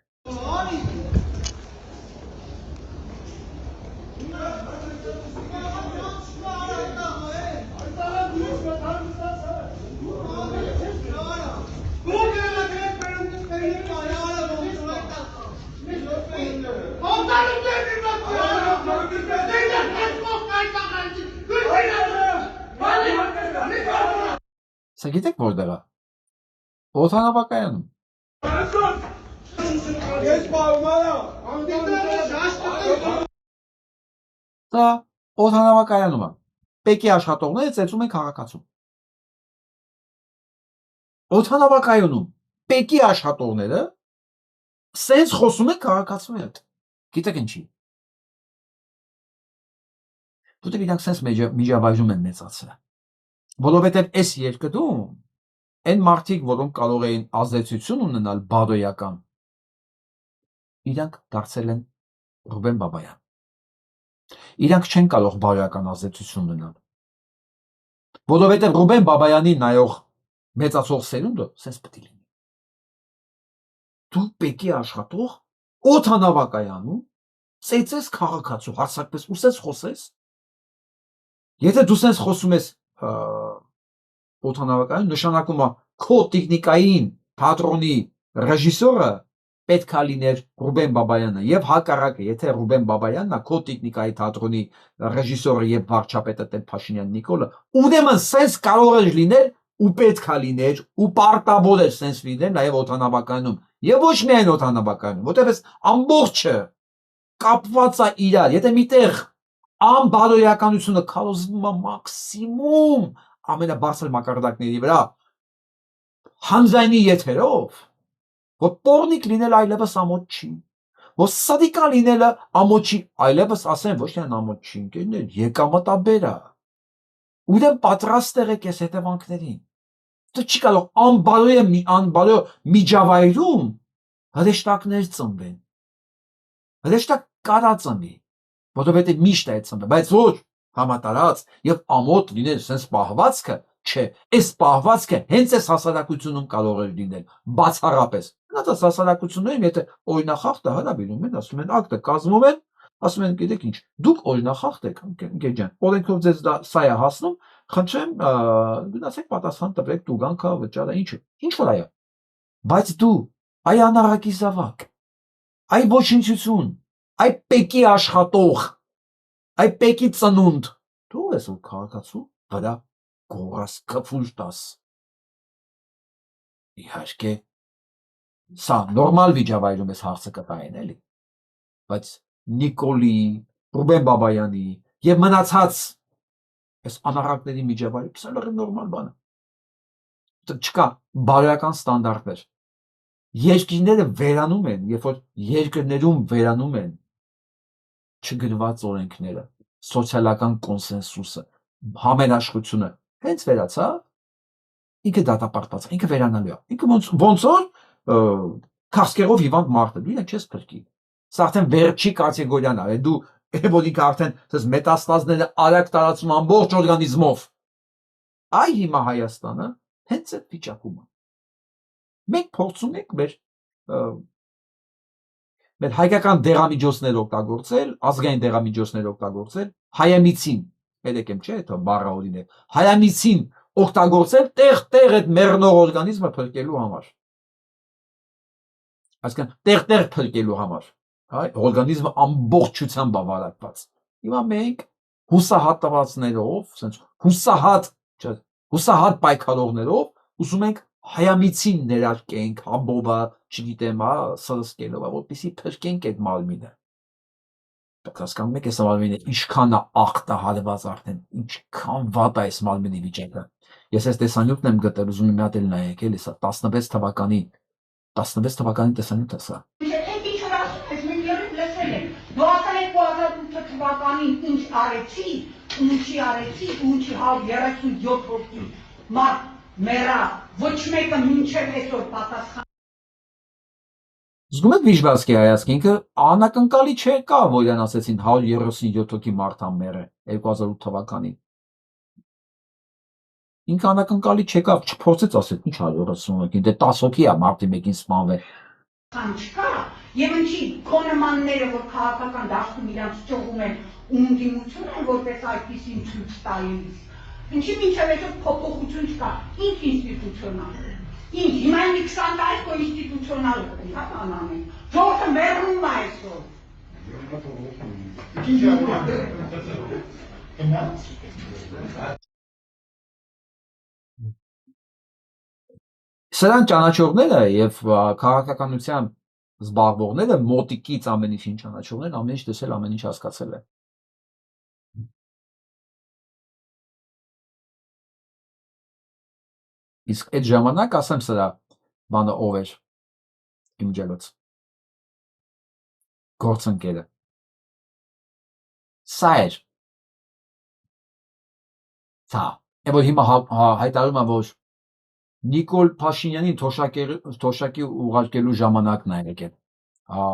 Սա գիտեք որտեղ է։ Օդանավակայանում։ Դա օդանավակայանում է։ Պեկի աշխատողները ծեծում են քաղաքացու։ Օդանավակայանում Պեկի աշխատողները սենց խոսում են քաղաքացու հետ։ Գիտեք ինչի։ որտեղ իրանք sense միջավայրում են մեծացել։ Որովհետև այս երկրում այն մարդիկ, որոնք կարող էին ազդեցություն ունենալ բարոյական, իրանք դարձել են Ռուբեն Բաբայան։ Իրանք չեն կարող բարոյական ազդեցություն ունենալ, որովհետև Ռուբեն Բաբայանի նայող մեծացող սերունդը sense պետք է լինի։ Դու պետք է աշխատող օդանավակայանում ծեծես քաղաքացու, հարձակվես, ուսես խոսես։ Եթե դու sense խոսում ես օդանավակայանում, նշանակում է քո տեխնիկային թատրոնի ռեժիսորը պետքա լիներ Ռուբեն Բաբայանը եւ հակառակը, եթե Ռուբեն Բաբայանն է քո տեխնիկայի թատրոնի ռեժիսորը եւ վարչապետը Տեր Փաշինյան Նիկոլը, ուրեմն sense կարող է լինել ու պետքա լիներ ու պարտավոր է sense լինել նաեւ օդանավակայանում եւ ոչ միայն օդանավակայանում, որտեղ էս ամբողջը կապված է իրար։ Եթե միտեղ անբարոյականությունը քարոզվում է մաքսիմում ամենաբարձր մակարդակների վրա հանձնայինի եթերով, որ պորնիկ լինել այլևս ամոթ չի, որ սադիկա լինելը ամոթ չի, այլևս ասեն ոչ թե ամոթ չի, ընկերներ, եկամտաբեր է, ուրեմն պատրաստ եղեք այս հետևանքներին։ Դա չի կարող անբարոյ միջավայրում հրեշտակներ ծնվեն, հրեշտակ կարա ծնվի, որովհետև միշտ է ծնվել, բայց ոչ համատարած եւ ամոթ լինել sense պահվածքը, չէ, այս պահվածքը հենց այս հասարակությունում կարող է լինել բացառապես։ Հնացած հասարակություններում, եթե օրինախախտը հրավիրում են, ասում են ակտը կազմում են, ասում են գիտեք ինչ, դուք օրինախախտ եք, ընկեր ջան, օրենքով ձեզ սա է հասնում, խնդրեմ գնացեք պատասխան տվեք տուգանքը, վճարը, ինչ որ այո։ Բայց դու այ անառակի զավակ, այ ոչնչություն, այ պեկի աշխատող, այ պեկի ծնունդ, դու ես որ քաղաքացու վրա գորաս կփուլ տաս։ Իհարկե սա նորմալ վիճավայրում էս հարցը կտային էլի, բայց Նիկոլի, Ռուբեն Բաբայանի եւ մնացած այս անառակների միջավայրում սա լրիվ նորմալ բան է։ Չկա բարոյական ստանդարտներ։ Երկիրները վերանում են, երբ որ երկրներում վերանում են չգրված օրենքները, սոցիալական կոնսենսուսը, համերաշխությունը, հենց վերացավ, ինքը դատապարտված է, ինքը վերանալու է, ինքը ոնց որ քասկերով հիվանդ մարդը, դու իրեն չես փրկի։ Սա արդեն վերջի կատեգորիան է, դու որ ինքը արդեն դες մետաստազները արագ տարածում ամբողջ օրգանիզմով։ Այ հիմա Հայաստանը հենց այդ վիճակում է։ Մենք փորձում ենք մեր հայկական դեղամիջոցներ օգտագործել, ազգային դեղամիջոցներ օգտագործել, հայամիցին, երեք եմ չէ, դա բառը օրինե, հայամիցին օգտագործել տեղ այդ մեռնող օրգանիզմը փրկելու համար։ Այսինքն տեղ փրկելու համար, այ օրգանիզմը ամբողջությամբ բավարարված։ Հիմա մենք հուսահատվածներով, ասենց հուսահատ պայքարողներով ուզում ենք հայամիցին ներարկենք, համբովը, չգիտեմ, սրսկելով, որպեսզի փրկենք այդ մալմինը։ Հասկանում եք, այս մալմինը ինչքան է ախտահարված արդեն, ինչքան վատ է այս մալմինի վիճակը։ Ես այս տեսանյութն եմ գտել, ուզում եմ մի հատ էլ նայեք, էլի սա 16 թվականի տեսանյութ է սա։ Դու ասել 2008 թվականին ինչ արեցի, ինչի արեցի, ինչի 37 հոգի մարդ մեռա, ոչ մեկը մինչև այսօր պատասխան։ Զգում եք Վիժվասկի հայացքը, ինքը անակնկալի չեկա, որ իրան ասեցին 137 հոգի մարդ ա մեռը 2008 թվականին։ Ինքը անակնկալի չեկավ, չփորձեց ասել, ինչ 130 հոգի, դե 10 հոգի է մարտի մեկին սպանվել։ Չկա, եւ ինչի քո նմանները, որ քաղաքական դաշտում իրանց ճողում են ու ընդդիմություն են, որպես այդպեսին ցույց տալիս։ Ինչի մինչև այսօր փոփոխություն չկա, ինչ ինստիտուցիոնալ։ Ինչ, հիմա մի 20 տարի քո ինստիտուցիոնալ է, հա, անամեն։ Ժողովուրդը մեռնում է այսօր։ Սրան ճանաչողները եւ քաղաքականությամբ զբաղվողները մոտիկից ամեն ինչին ճանաչողներն ամեն ինչ տեսել, ամեն ինչ հասկացել են։ Իսկ այդ ժամանակ ասեմ սրա բանը ով էր իմ ջելոց գործընկերը։ Սա էր Հա, եւ հիմա հայտարարում է, որ Նիկոլ Փաշինյանին թոշակի ուղարկելու ժամանակն է եկել։ Հա,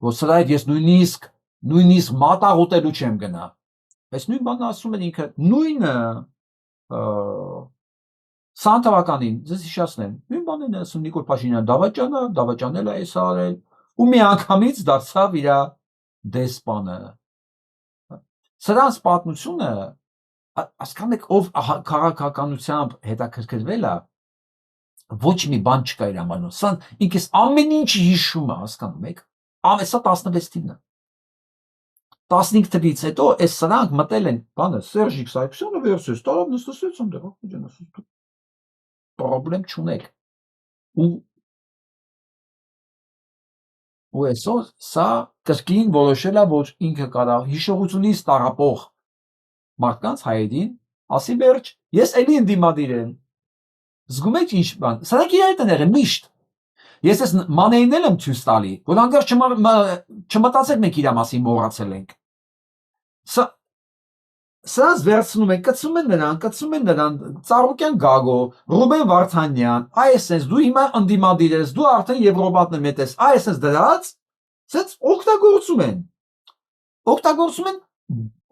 որ սրա հետ ես նույնիսկ մատաղ ուտելու չեմ գնա։ Այս նույն բանն ասում են ինքը, նույնը 20 թվականին, ձեզ հիշեցնեմ, նույն բանն է ասում Նիկոլ Փաշինյանը, դավաճանել է այս արել, ու մի անգամից դարձավ իր դեսպանը։ Սրանց պատմությունը, հասկանում եք, ով քաղաքականությամբ հետաքրքրվել է, ոչ մի բան չկա իր համարում։ Սա ինքս ամեն ինչ հիշում է, հասկանում եք։ Սա 16 թիվն է։ 15 թվից հետո այս սրանք մտել են, բանը Սերժիկ Սարգսյանը versus Տարավ Նստասյանը դեռ պրոբլեմ չունեք։ Ու այսօր սա կրկին որոշել է, որ ինքը կարող հիշողությունից տարապող մարդկանց հայերին ասի վերջ, ես էլի ընդդիմադիր եմ։ Զգում եք ինչ բան։ Սրանք իրար են եղել միշտ։ Ես այս մանեին եմ ցույց տալի, որ անգար չմտածեք մենք իր մասին մոռացել ենք։ Սրանց վերցնում են, կծում են նրան, Ծառուկյան Գագո, Ռուբեն Վարդանյան, այսպես դու հիմա ընդդիմադիր ես, դու արդեն Եվրոպատնը մետես, այսպես դրած, ցած օգտագործում են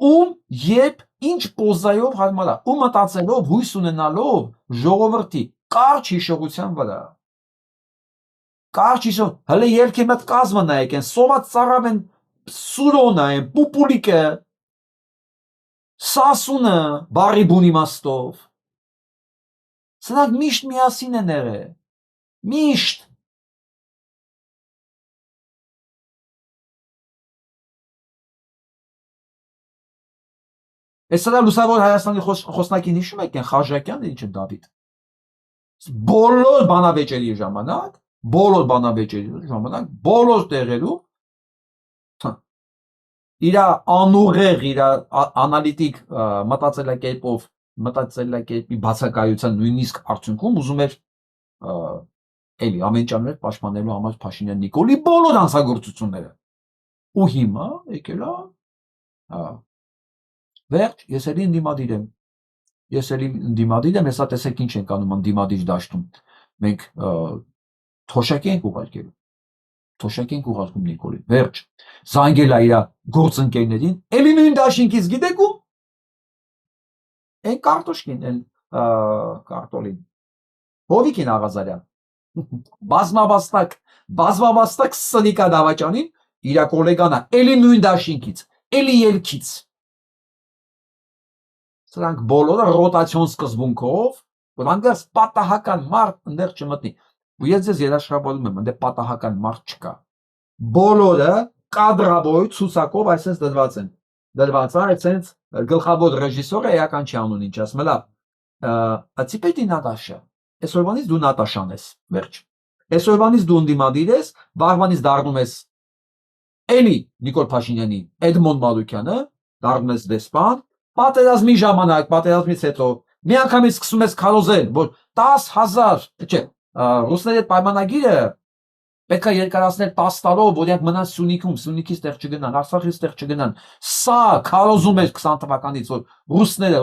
ում երբ ինչ պոզայով հարմար է, ու մտածելով, հույս ունենալով ժողովրդի կարճ հիշողության վրա։ Կարճ հիշող, հələ երկի մտ կազմը նայեք են, սոված ծարավ են, սուրոնը են, պուպուլիկը, սասունը, բարի բուն իմաստով։ Սրանք միշտ միասին են եղել, միշտ։ Այս սրա լուսավոր Հայաստանի խոսնակին հիշում եք են Խարժակյանը, ինչ է Դավիթ։ Բոլոր բանավեճերի ժամանակ, բոլոր տեղերում իր անուղեղ, իր անալիտիկ մտածելակերպի բացակայության նույնիսկ արդյունքում ուզում էր էլի ամեն ճանապարհ պաշտպանելու համար Փաշինյան Նիկոլի բոլոր հանցագործությունները։ Ու հիմա եկել է վերջ, ես էլի ընդդիմադիր եմ, հեսա տեսեք ինչ ենք անում ընդդիմադիր դաշտում։ Մենք թոշակի ենք ուղարկում Նիկոլին, վերջ, զանգել է իր գործընկերներին, էլի նույն դաշինքից գիտեք ում, են կարտոշկին, են կարտոլին, Հովիկին Աղազարյան, բազմավաստակ սնիկա դավաճանին, իր կոլեգանա, էլի նույն դաշինքից, էլի ելքից, սրանք բոլորը ռոտացիոն սկզբունքով, որ անգամ պատահական մարդ ընդեղ չմտնի։ Ու ես ձեզ երաշխավորում եմ, ընդեղ պատահական մարդ չկա։ Բոլորը կադրավոր ցուցակով այսպես դրված են։ Դրված է, այսպես գլխավոր ռեժիսորը էական չի անուն ինչ ասում, լավ։ Ացիպետի Նատաշա։ Այսօրվանից դու Նատաշան ես, վերջ։ Այսօրվանից դու ընդդիմադիր ես, վաղվանից դառնում ես էլի Նիկոլ Փաշինյանի, Էդմոն Մանուկյանը, դառնում ես դեսպան, պատերազմի ժամանակ, պատերազմից հետո մի անգամից սկսում ես քարոզել, որ 10,000, չէ, ռուսների հետ պայմանագիրը պետք է երկարացնել 10 տարով, որ իրանք մնան Սյունիքում, Սյունիքից տեղ չգնան, Արցախից տեղ չգնան։ Սա քարոզում էր 20 թվականից, որ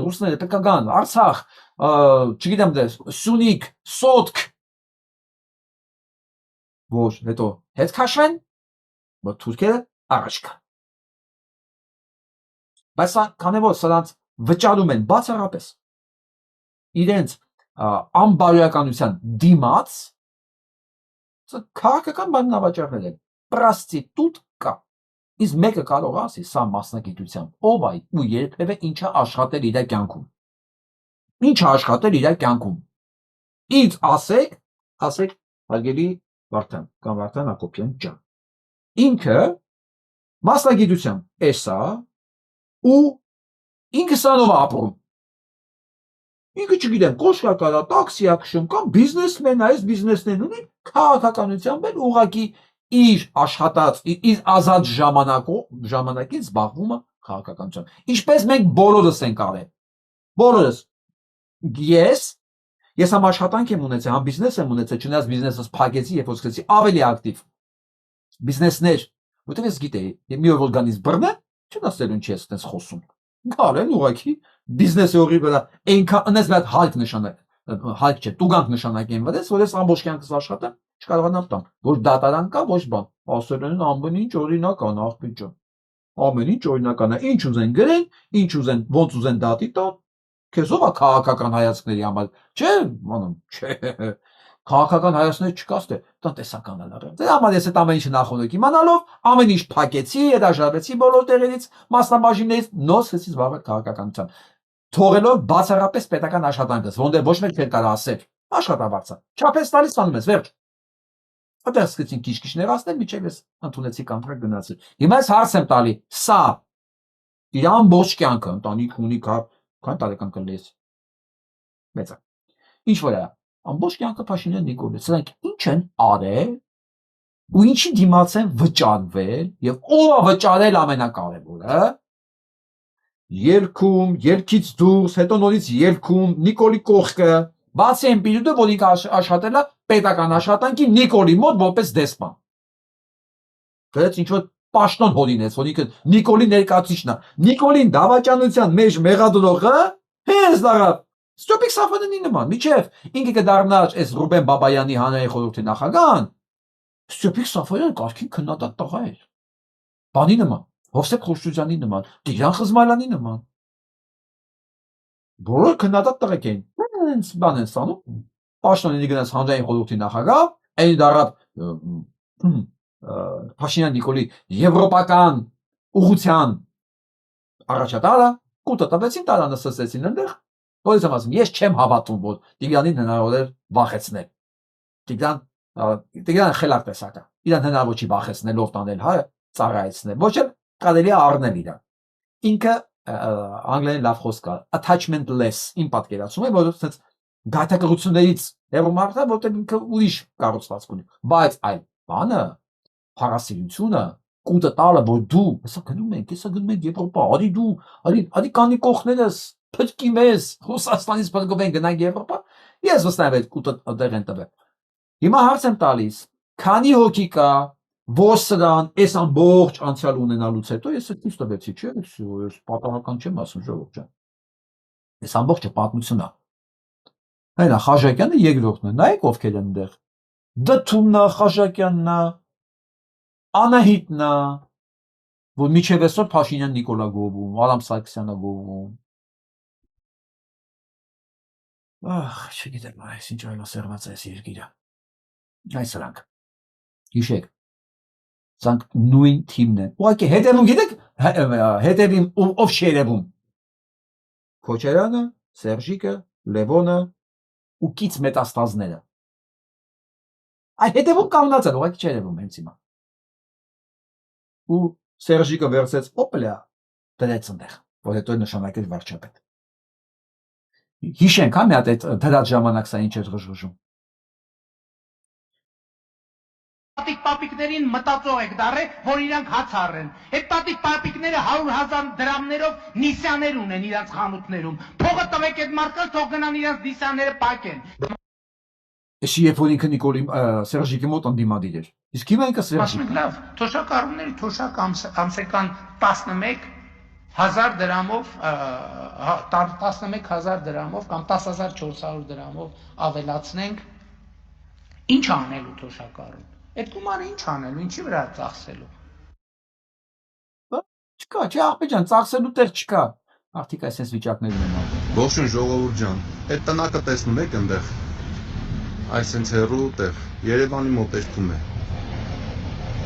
ռուսները պետք է գան Արցախ, չգիտեմ դες, Սյունիք, Սոտք, որ հետո հետ քաշվեն, որ թուրքերը առաջ կան։ Բայց քանի որ սրանց վճարում են բացառապես իրենց անբարոյականության դիմաց, քաղաքական բանավաճառներ են, պրոստիտուտկա, իսկ մեկը կարող ասի սա մասնագիտությամբ, ով այ ու երբևէ ինչա աշխատել իր կյանքում։ Ինչա աշխատել իր կյանքում։ Ինձ ասեք հարգելի Վարդան կամ Վարդան Հակոբյան ջան։ Ինքը մասնագիտությամբ էսա ու ինքը սանով ապրում։ Ինքը չգիտեմ, կոշկակարա, տաքսի ակշում կամ բիզնեսմեն, այս բիզնեսներն ունի քաղաքականությամբ էլ ուղղակի իր աշխատած, իր ազատ ժամանակից զբաղվում է քաղաքականությամբ։ Ինչպես մենք բոլորս ենք արել։ Բոլորս։ Ես համ աշխատանք եմ ունեցել, համ բիզնես եմ ունեցել, չնայած բիզնեսս փակեցի, երբ որ սկսեցի ավելի ակտիվ բիզնեսներ, որտեղ ես գիտեի, մի օր որ գանից բռնեմ, չնայած ինչ ես այդպես խոսում։ Գալեն ուղղակի բիզնեսի օրի վրա այնքան այնպես մի հատ հայտ նշանակ, հայտ չէ, տուգանք նշանակեն վրես, որ ես ամբողջ կյանքս աշխատեմ, չկարողանամ տամ, ոչ դատարան կա, ոչ բան, ասել են ամեն ինչ օրինական, աղբի ջան, ամեն ինչ օրինական է, ինչ ուզեն գրեն, ինչ ուզեն, ոնց ուզեն դատի տան, քեզ ով է քաղաքական հայացքների համար, չէ, մանամ, չէ, քաղաքական հայացքներ չկա, թե տնտեսական ալարը։ Դրա համար ես այդ ամեն ինչը նախօրոք իմանալով, ամեն ինչ փակեցի, հրաժարվեցի բոլոր տեղերից, մասնաբաժիններից, նոսեցի զբաղվել քաղաքականությամբ, թողելով բացառապես պետական աշխատանքս, որտեղ ոչ մեկ չէր կարող ասել, աշխատավարձը, չափես տալիս անում ես, վերջ։ Այդտեղ սկսեցին քիչ-քիչ ներասնել, միջև ես ընդունեցի կոնտրակտ գնացի։ Հիմա ես հարց եմ տալի, սա իր ամբողջ կյանքը ընտանիք ունի, քան տարեկան կլես։ Մեծ է։ Ինչ որ է, ամբողջ կյանքը Փաշինյան Նիկոլը, սրանք ինչ են արել ու ինչի դիմաց են վճարվել եւ ով է վճարել ամենակարևորը։ Երկում, երկից դուրս, հետո նորից երկում, Նիկոլի կողքը, բացի այն պիրուտը, որ ինքը աշխատել է պետական աշխատանքի Նիկոլի մոտ որպես դեսպան։ Դրանց ինչ որ պաշտոն հորինեց, որ ինքը Նիկոլի ներկայացուցիչն է։ Նիկոլին դավաճանության մեջ մեղադրողը հենց դառավ Ստյոպիկ Սաֆոնյանի նման, միջև ինքը կդառնար այս Ռուբեն Բաբայանի հանրային խորհրդի նախագահան, Ստյոպիկ Սաֆոնյանը կարգին քննադատ տղա էր։ Բանի նման, Հովսեփ Խոշտուզյանի նման, Տիգրան Խզմալյանի նման։ Բոլոր քննադատ տղեկ էին։ Հենց բան են ստանում։ Պաշտոնի գնաց հանրային խորհրդի նախագահ, այն դառավ Փաշինյան Նիկոլի եվրոպական ուղղության առաջատարը, կուտը տվեցին տարանը սսեցին այնտեղ։ Որից եմ ասում, ես չեմ հավատում, որ Տիգրանին հնարավոր է վախեցնել։ Տիգրանը խելառ տեսակ է։ Իրան հնարավոր չի վախեցնել, ով տանել հայը, ծառայեցնել։ Ոչ էլ կարելի է առնել իրան։ Ինքը անգլերեն լավ խոսք է, attachment-less, իմ պատկերացում է, որ sense գայթակղություններից հեռու մարդը, որտեղ ինքը ուրիշ կառուցվածք ունի։ Բայց այլ բանը, փառասիրությունը, կուտը տալը, որ դու, հեսա գնում ենք, Եվրոպա, արի դու, արի կանի կողքներս, փրկի մեզ, Ռուսաստանից փրկով են գնանք Եվրոպա։ Ես վստահ եմ այդ կուտը դեռ են տվել։ Հիմա հարց եմ տալիս, քանի հոգի կա, որ սրան այս ամբողջ անցյալ ունենալուց հետո ես այդ ցույց տվեցի, չէ՞, ես պատահական չեմ ասում, ժողովուրդ ջան։ Այս ամբողջը պատմություն է։ Այնա Խաչակյանը երկրորդն է, նայեք ովքեր են այնտեղ։ Դթումն է, Խաչակյանն է, Անահիտն է, որ միջև այսօր Փաշինյան Նիկոլա գովում, Արամ Սարգսյանը գովում։ Ահ, չգիտեմ, այս ինչ այլասերված է այս երկիրը։ Այս սրանք։ Հիշեք։ Սրանք նույն թիմն են։ Ուղղակի հետևում գիտեք, հետևին ով շերևում։ Քոչարյանը, Սերժիկը, Լևոնը ու կից մետաստազները։ Այ հետևում կանգնած են, ուղղակի չերևում հենց հիմա։ Ու Սերժիկը վերցեց օպլա դրեց այնտեղ, որ հետո նշանակել վարչապետ։ Հիշենք, հա մի հատ այդ դրած ժամանակ սա ինչ էր ղժղժում։ Տատիկ պապիկներին մտածող եք դարել, որ իրանք հաց առեն։ Այդ տատիկ պապիկները 100,000 դրամներով նիսյաներ ունեն իրանք խանութներում։ Փողը տվեք այդ մարդկանց, թող գնան իրանք նիսյանները փակեն։ Էսի երբ որ ինքը Նիկոլի Սերժիկի մոտ անդիմադիր էր։ Իսկ հիմա ինքը Սերժիկ։ Լավ, թոշակառուների թոշակ ամսական 11,000 դրամով 11,000 դրամով կամ 10,400 դրամով ավելացնենք, ինչ անելու թոշակառուն։ Այդ գումարը ինչ անելու, ինչի վրա ծախսելու։ Չկա, չէ, աղբի ջան, ծախսելու տեղ չկա։ Աղթիկ այսպես վիճակներ ունենալ։ Ողջույն ժողովուրդ ջան, այդ տնակը տեսնում եք այնտեղ։ Այս հենց հեռու տեղ Երևանի մոտերքում է։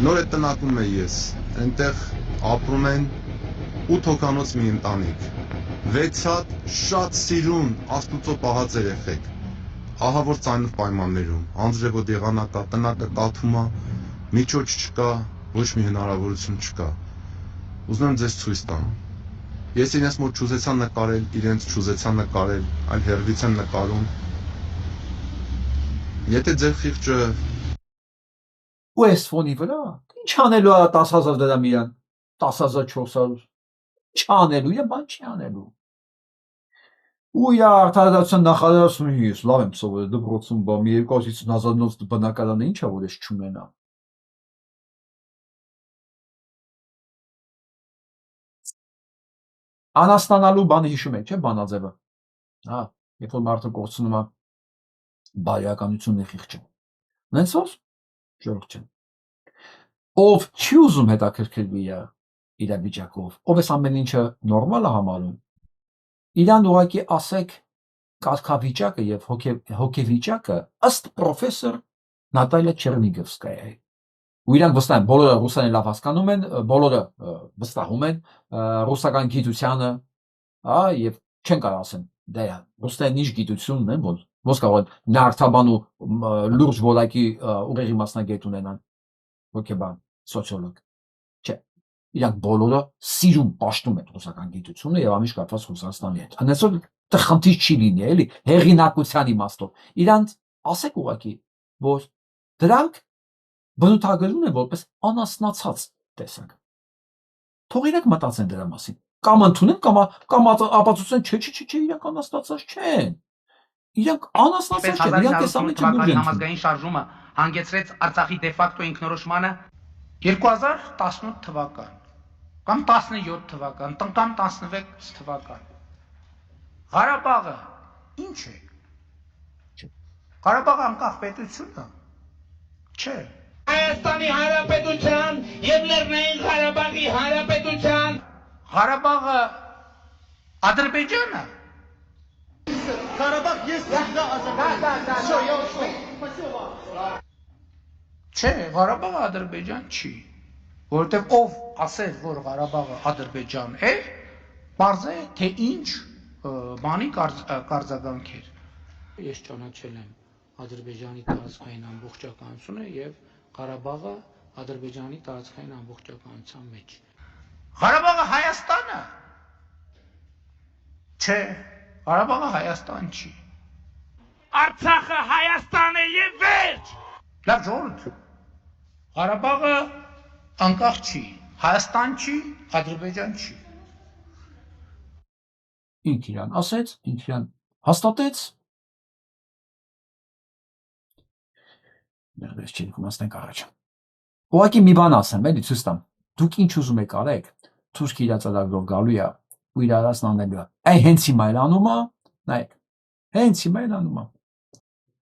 Նոր այդ տնակում եմ ես, այնտեղ ապրում են 8 հոգանոց մի ընտանիք, 6 հատ շատ սիրուն Աստուծո պահած երեխեք, ահա որ ծանր պայմաններում, անձրևոտ եղանակա, տնակը կաթում է, միջոց չկա, ոչ մի հնարավորություն չկա, ուզում եմ ձեզ ցույց տամ, ես իրենց մոտ չուզեցա նկարել, իրենց չուզեցա նկարել, այլ հեռվից եմ նկարում, եթե ձեր խիղճը ու այս ֆոնի վրա, ինչ անելու է 10,000 դրամ իրան, 10,400, ինչ անելու է, բան չի անելու։ Ու իր արդարադատության նախարարը ասում է, ես լավ եմ սովորել դպրոցում, բա մի 250,000 բնակարանը ինչ է, որ ես չունենամ։ Անաստանալու բանը հիշում եք, չէ՞, բանաձևը։ Հա, երբ որ մարդը կորցնում է բարոյականությունն խիղճը։ Նենց որ ժողովուրդ չեն։ Ով չի ուզում հետաքրքրվի իր վիճակով, ով էս ամեն ինչը նորմալ է համարում, իրան ուղղակի ասեք կարգավիճակը եւ հոգեվիճակը ըստ պրոֆեսոր Նատալիա Չերնիգովսկայայի։ Ու իրանք վստահ են, բոլորը ռուսերեն լավ հասկանում են, բոլորը վստահում են ռուսական գիտությանը, եւ չեն կարող ասեն, դա է, ռուսներն ինչ գիտություն ունեն, որ ոնց կարող են նյարդաբան ու լուրջ որակի ուղեղի մասնագետ ունենան, հոգեբան, սոցիոլոգ։ Չէ, իրանք բոլորը սիրում պաշտում են ռուսական գիտությունը եւ ամիշ կապված Ռուսաստանի հետ։ Այնպես որ խնդիր չի լինի, էլի, հեղինակության իմաստով։ Իրանք ասեք ուղղակի, որ դրանք բնութագրում են որպես անասնացած տեսակ։ Թող իրենք մտածեն դրա մասին։ Կամ ընդունեն, կամ ապացուցեն, չէ, իրանք անասնացած չեն։ Իրանք անասնացած չեն, իրանք այս ամենը չեն։ Համազգային շարժումը հանգեցրեց Արցախի դեֆակտո ինքնորոշմանը 2018 թվական կամ 17 թվական, կամ 16 թվական։ Ղարաբաղը ինչ է։ Ղարաբաղը անկախ պետություն է։ Չէ։ Հայաստանի Հանրապետության եւ Լեռնային Ղարաբաղի Հանրապետության Ղարաբաղը Ադրբեջանը։ Ղարաբաղ ես դա Չէ, Ղարաբաղը Ադրբեջան չի, որովհետև ով ասեր, որ Ղարաբաղը Ադրբեջան է, բարձ է, թե ինչ բանի կարձագանք էր։ Ես ճանաչել եմ Ադրբեջանի տարածքային ամբողջականությունը եւ Ղարաբաղը Ադրբեջանի տարածքային ամբողջականության մեջ։ Ղարաբաղը Հայաստանը։ Չէ, Ղարաբաղը Հայաստան չի։ Արցախը Հայաստան է եւ վերջ։ Լավ ժողովուրդ։ Ղարաբաղը անկախ չի, Հայաստան չի, Ադրբեջան չի։ Ինք իրան ասեց, ինք իրան հաստատեց։ Ներդես չի կմաստենք առաջ։ Ուղղակի մի բան ասեմ, էլի ցույց տամ։ Դուք ինչ ուզում եք արեք, թուրքի իրացադարձով գալու է ու իր արածն անելու է։ Այ հենց հիմա էլ անում է, նայեք։ Հենց հիմա էլ անում է։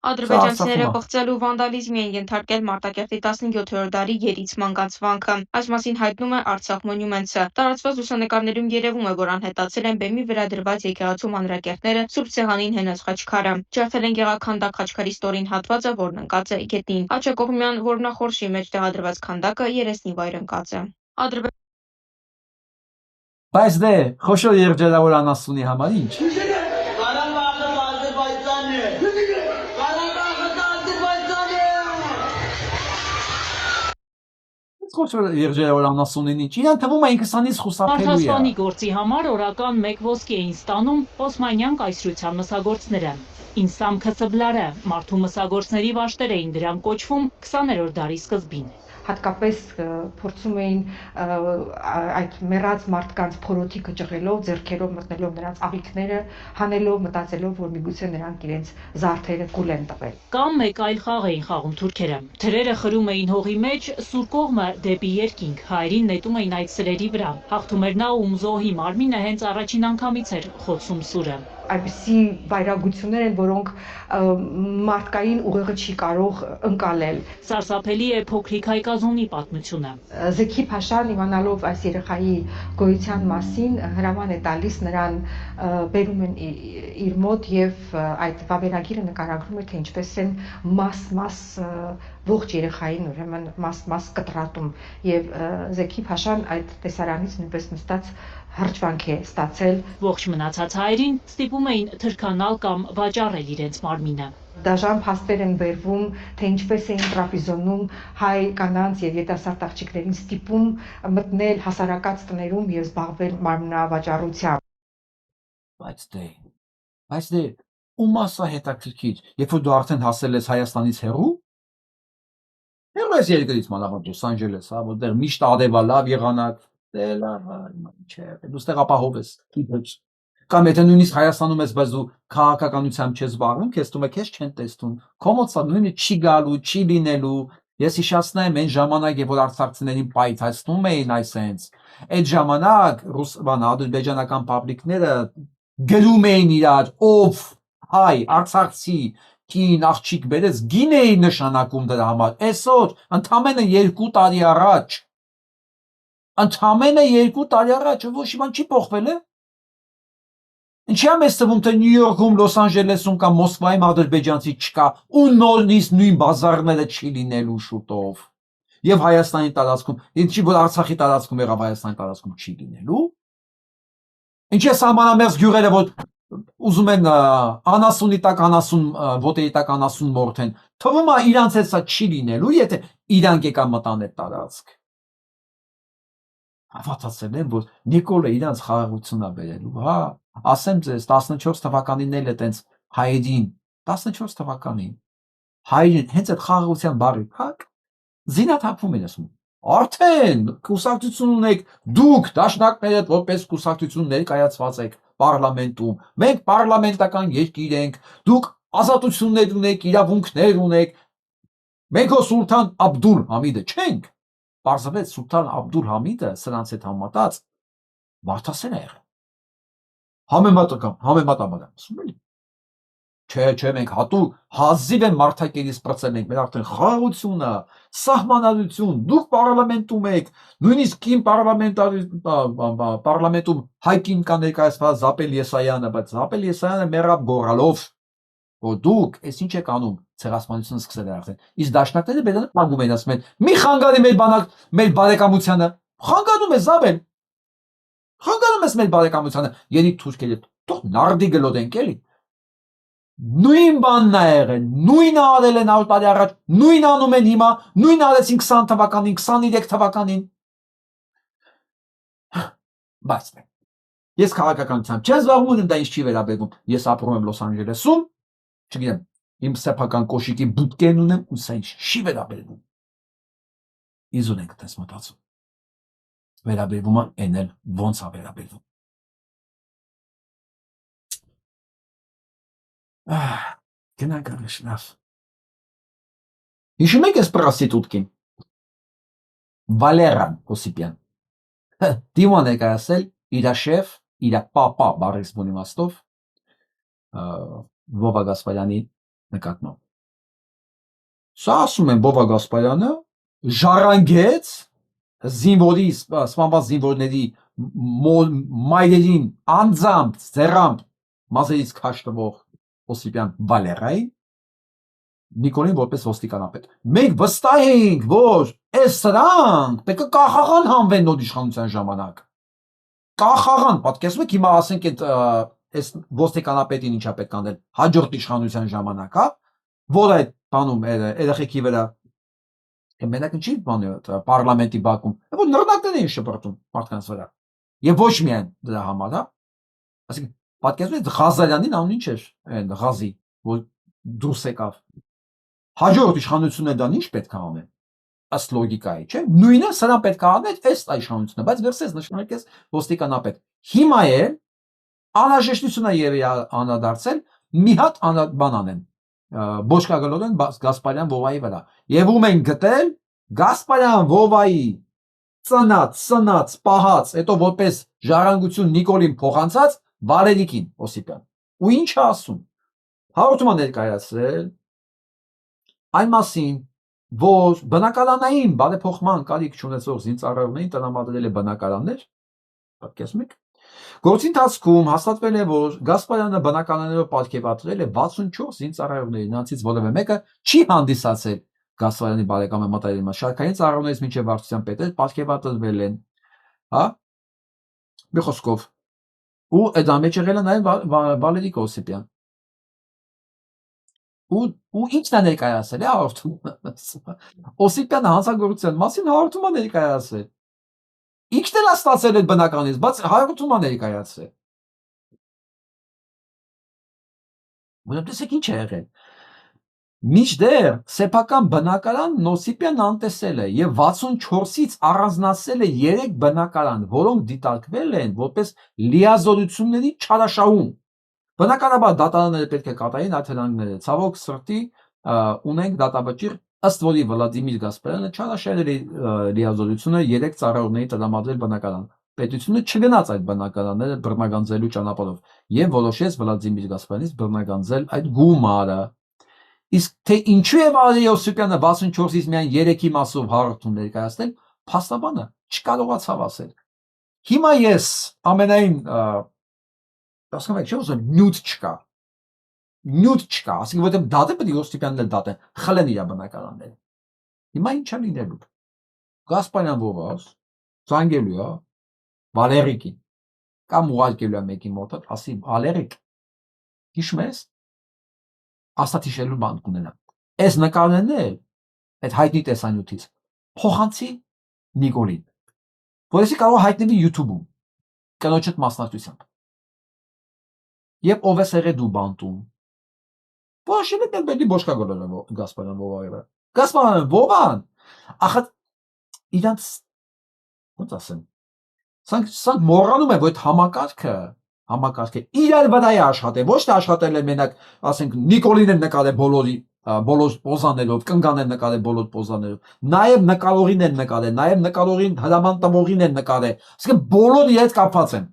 Ադրբեջանցիները բղծելու վանդալիզմի են ենթարկել Մարտակերտի 17-րդ դարի երիցման գանձվանքը։ Այս մասին հայտնում է Արցախ Մոնումենտը։ Տարածված լուսանկարներում երևում է, որ անհետացել են բեմի վրա դրված եկեղեցու մանրակերտները, Սուրբ Սեղանին հենած խաչքարը։ Ջարդել են գեղաքանդակ խաչքարի ստորին հատվածը, որն ընկած է գետնին։ Աջակողմյան որմնախորշի մեջ տեղադրված քանդակը երեսնի վայր ընկած է։ Բայց դե, խոշոր երջերավոր անասունի համար ինչ։ Ղարաբաղը Ադրբեջանն է։ Ղարաբաղը Ադրբեջանն է։ Խոշոր երջերավոր անասունին ինչ։ Իրան թվում է ինքսանից խուսափելու է։ Մարդասպանի գործի համար օրական 1 ոսկի էին ստանում Օսմանյան կայսրության մսագործները։ Ինսամ Քսբլարը մարդու մսագործների վաշտեր էին դրան կոչվում 20-րդ դարի սկզբին։ Հատկապես փորձում էին այդ մեռած մարդկանց փորոթիկը ճղելով, ձեռքերով մտնելով նրանց աղիքները, հանելով, մտածելով, որ միգուցե նրանք իրենց զարդերը կուլ են տվել։ Կամ մեկ այլ խաղ էին խաղում թուրքերը։ Թրերը խրում էին հողի մեջ, սուր կողմը դեպի երկինք, հայերին նետում էին այդ սրերի վրա։ Հաղթում էր նա, ում զոհի մարմինը հենց առաջին անգամից էր խոցում սուրը։ Այնպիսի վայրագություններ են, որոնք մարդկային ուղեղը չի կարող ընկալել։ Սարսափելի է փոքրիկ հայկազոնի պատմությունը։ Զեքի Փաշան իմանալով այս երեխայի գոյության մասին հրաման է տալիս նրան բերում են իր մոտ եւ այդ վավերագիրը նկարագրում է, թե ինչպես են մաս ողջ երեխային ուրեմն մաս կտրատում եւ Զեքի Փաշան այդ տեսարանից նույնպես նստած հրճվանք է ստացել։ Ողջ մնացած հայերին ստիպում էին թրքանալ կամ վաճառել իրենց մարմինը։ Դաժան փաստեր են բերվում, թե ինչպես էին տրապիզոնում հայ կանանց եւ երիտասարդ աղջիկներին ստիպում մտնել հասարակած տներում եւ զբաղվել մարմնավաճառությամբ։ Բայց դե, ում ասա հետաքրքիր, երբ որ դու արդեն հասել ես Հայաստանից հեռու ես երկրից մանավանդ Լոս Անջելես, հա, որտեղ միշտ արևա լավ եղանակ, դե լավ, չէ, դու ստեղ ապահով ես, կամ եթե նույնիսկ Հայաստանում ես, բայց դու քաղաքականությամբ չես զբաղվում, քեզ թվում է քեզ չեն տեսնում, քո մոտ սա նույնը չի գալու, չի լինելու, Ես հիշացնեմ այն ժամանակ, երբ որ արցախցիներին պայթացնում էին այսենց, այդ ժամանակ ադրբեջանական պաբլիկները գրում էին իրար, ով հայ, արցախցի, կին, աղջիկ բերեց, գին էին նշանակում դրա համար։ Այսօր, ընդամենը 2 տարի առաջ, ոչ մի բան չի փոխվել է։ Ինչի՞ է մեզ թվում, թե Նյու Յորքում, Լոս Անջելեսում կամ Մոսկվայում ադրբեջանցի չկա ու նույնիսկ նույն բազարները չի լինելու շուտով։ Եվ Հայաստանի տարածքում, ինչի որ Արցախի տարածքում եղավ, Հայաստանի տարածքում չի լինելու։ Ինչի՞ է սահմանամերձ գյուղերը, որ ուզում են անասունի տակ անասուն, ոտերի տակ անասուն մորթեն, թվում է իրանց հետ սա չի լինելու, եթե իրանք եկան մտան այդ տարածք։ Հավատացել եմ, որ Նիկոլը իրանց խաղաղություն է բերելու, հա։ Ասեմ ձեզ, 14 թվականին էլ է տենց հայերին, 14 թվականին, հայերին հենց այդ խաղաղության բառի, հա, զինաթափվում են ասում, արդեն կուսակցություն ունեք, դուք դաշնակները որպես կուսակցություն ներկայացված եք պարլամենտում, մենք պարլամենտական երկիր ենք, դուք ազատություններ ունեք, իրավունքներ ունեք, մենք հո Սուլթան Աբդուլ Համիդը չենք, պարզվեց Սուլթան Աբդուլ Համիդը սրանց հետ համատած Վարդասեր է եղել։ Համեմատաբար ասում էլի։ Չէ, մենք հատուկ հազիվ են մարդակերից պրծել ենք, մեր արդեն խաղաղությունը, սահմանադրություն, դուք պարլամենտում եք, նույնիսկ կին պարլամենտում հայկին կա ներկայացված Զապել Եսայանը, բայց Զապել Եսայանը մեռավ գոռալով, որ դուք էս ինչ եք անում, ցեղասպանությունը սկսել է արդեն։ Իսկ դաշնակները բերանը պանգում են, ասում են, մի խանգարի մեր բարեկամությանը, խանգարում է Զապել, խանգարում ես մեր բարեկամությանը, երիկ թուրքերը, թող նարդի գլոդենք էլի։ Նույն բանն է եղել, նույնը արել են 100 տարի առաջ, նույն անում են հիմա, նույն արեցին 20 թվականին, 23 թվականին։ Բայց ես քաղաքականությամբ չեմ զբաղվում, դա ինձ չի վերաբերվում։ Ես ապրում եմ Լոս Անջելեսում, չգիտեմ, իմ սեփական կոշիկի բուտկեն ունեմ ու սա ինձ չի վերաբերվում։ Ինձ ունենք այդպես մտածում։ Վերաբերվում է այն էլ ոնց է վերաբերվում։ Գնանք առաջ լավ։ Հիշում եք այս պրոստիտուտկին։ Վալերան Օսիպյան։ Դիմոն է կայացել իր շեֆ, իր պապա բարեսպոն իմաստով Վովա Գասպարյանի նկատմամբ։ Սա ասում են Վովա Գասպարյանը ժառանգեց զինվորի, սպանված զինվորների մայրերին անձամբ, ձեռամբ մազերից քաշ տվող Օսիպյան Վալերային Նիկոլին որպես ոստիկանապետ։ Մենք վստահ էինք, որ այս սրանք պետք է կախաղան հանվեն նոր իշխանության ժամանակ։ Կախաղան, պատկերացնում եք հիմա ասենք այս ոստիկանապետին ինչա պետք անել հաջորդ իշխանության ժամանակ, հա, որ այդ բանում երեխեքի վրա մենակ չի բանը պարլամենտի բակում, որ նռնակներ էին շպրտում մարդկանց վրա։ Եվ ոչ միայն դրա համար, հա։ Այսինքն պատկերացնում եք Ղազարյանին անուն ինչ էր, այն Ղազի, որ դուրս եկավ։ Հաջորդ իշխանությունը դա ինչ պետք է անեն։ Ըստ լոգիկայի, չէ՞։ Նույնը սրան պետք է անել այս իշխանությունը, բայց վերցես նշանակես ոստիկանապետ։ Հիմա է անհրաժեշտությունը եւ անդրադարձել մի հատ բան անեն։ Բոշկա գլոդեն Գասպարյան Վովայի վրա։ Եվ ում են գտել Գասպարյան Վովայի ծնած, պահած, հետո որպես ժառանգություն Նիկոլին փոխանցած Վալերիկին Օսիպյան։ Ու ինչ է ասում։ Հաղորդում ներկայացրել այն մասին, որ բնակարանային բարեփոխման կարիք չունեցող զինծառայողներին տրամադրել է բնակարաններ, պատկերացնում եք։ Գործի ընթացքում հաստատվել է, որ Գասպարյանը բնակարաններով պարգևատրել է 64 զինծառայողների, նրանցից որևէ մեկը չի հանդիսացել Գասպարյանի բարեկամը մտայրիմը։ Շարքային ծառայողներից մինչև վարչության պետեր պարգևատրվել են, հա։ Մի խոսքով։ Ու այդ մեջ եղել է նաև Վալերիկ Օսիպյան։ Ու ինչն է ներկայացել է հաղորդում։ Օսիպյանը հանցագործության մասին հաղորդում է ներկայացել։ Ինչն էլ է ստացել այդ բնականից, բայց հաղորդում է ներկայացել։ Ուրեմն տեսեք ինչ է եղել։ Մինչդեռ սեփական բնակարան Օսիպյանն անտեսել է եւ 64-ից առանձնացել է 3 բնակարան, որոնք դիտարկվել են որպես լիազորությունների չարաշահում։ Բնականաբար դատարանները պետք է կատարեն այդ հրանգները։ Ցավոք սրտի ունենք դատավճիռ ըստ որի Վլադիմիր Գասպարյանը չարաշել էր լիազորությունը 3 ծառայողների տրամադրել բնակարան։ Պետությունը չգնաց այդ բնակարանները բռնագանձելու ճանապարհով եւ որոշեց Վլադիմիր Գասպարյանից բռնագանձել այդ գումարը։ Իսկ թե ինչու է Վալերի Օսիպյանը 64-ից միայն 3-ի մասով հաղորդում ներկայացնել, փաստաբանը չկարողացավ ասել։ Հիմա ես ամենայն ասում եք, չէ՞ ուզում նյութ չկա։ Նյութ չկա, ասենք որտեղ դատը պետք է Օսիպյանն էլ դատեն, խլեն իր բնակարանները։ Հիմա ի՞նչ է լինելու։ Գասպարյան ովաս, զանգելու է Վալերիկին, կամ ուղարկելու է մեկի մոտ, ասի Վալերիկ, հիշում ես, աստաթիշելու բան կունենա։ Այս նկարներն այդ հայտնի տեսանյութից փոխանցի Նիկոլին, որովհետեւ կարող հայտնվի YouTube-ում, կնոջդ մասնակցությամբ։ Եվ ով է սեղե դու բանտում։ Որոշել է պետք է բոշկա գոլորը Գասպարյան Վովայը։ Գասպարյան Վովան, ախր իրանց ոնց ասեմ, սանք մոռանում են, որ այդ համակարգը իրար վրա է աշխատել, ոչ թե աշխատել է մենակ, ասենք Նիկոլին են նկարել բոլոր պոզաներով, կնգան են նկարել բոլոր պոզաներով, նաև նկարողին են նկարել, նաև նկարողին հրաման տվողին են նկարել, ասենք բոլորը հետ կապված են։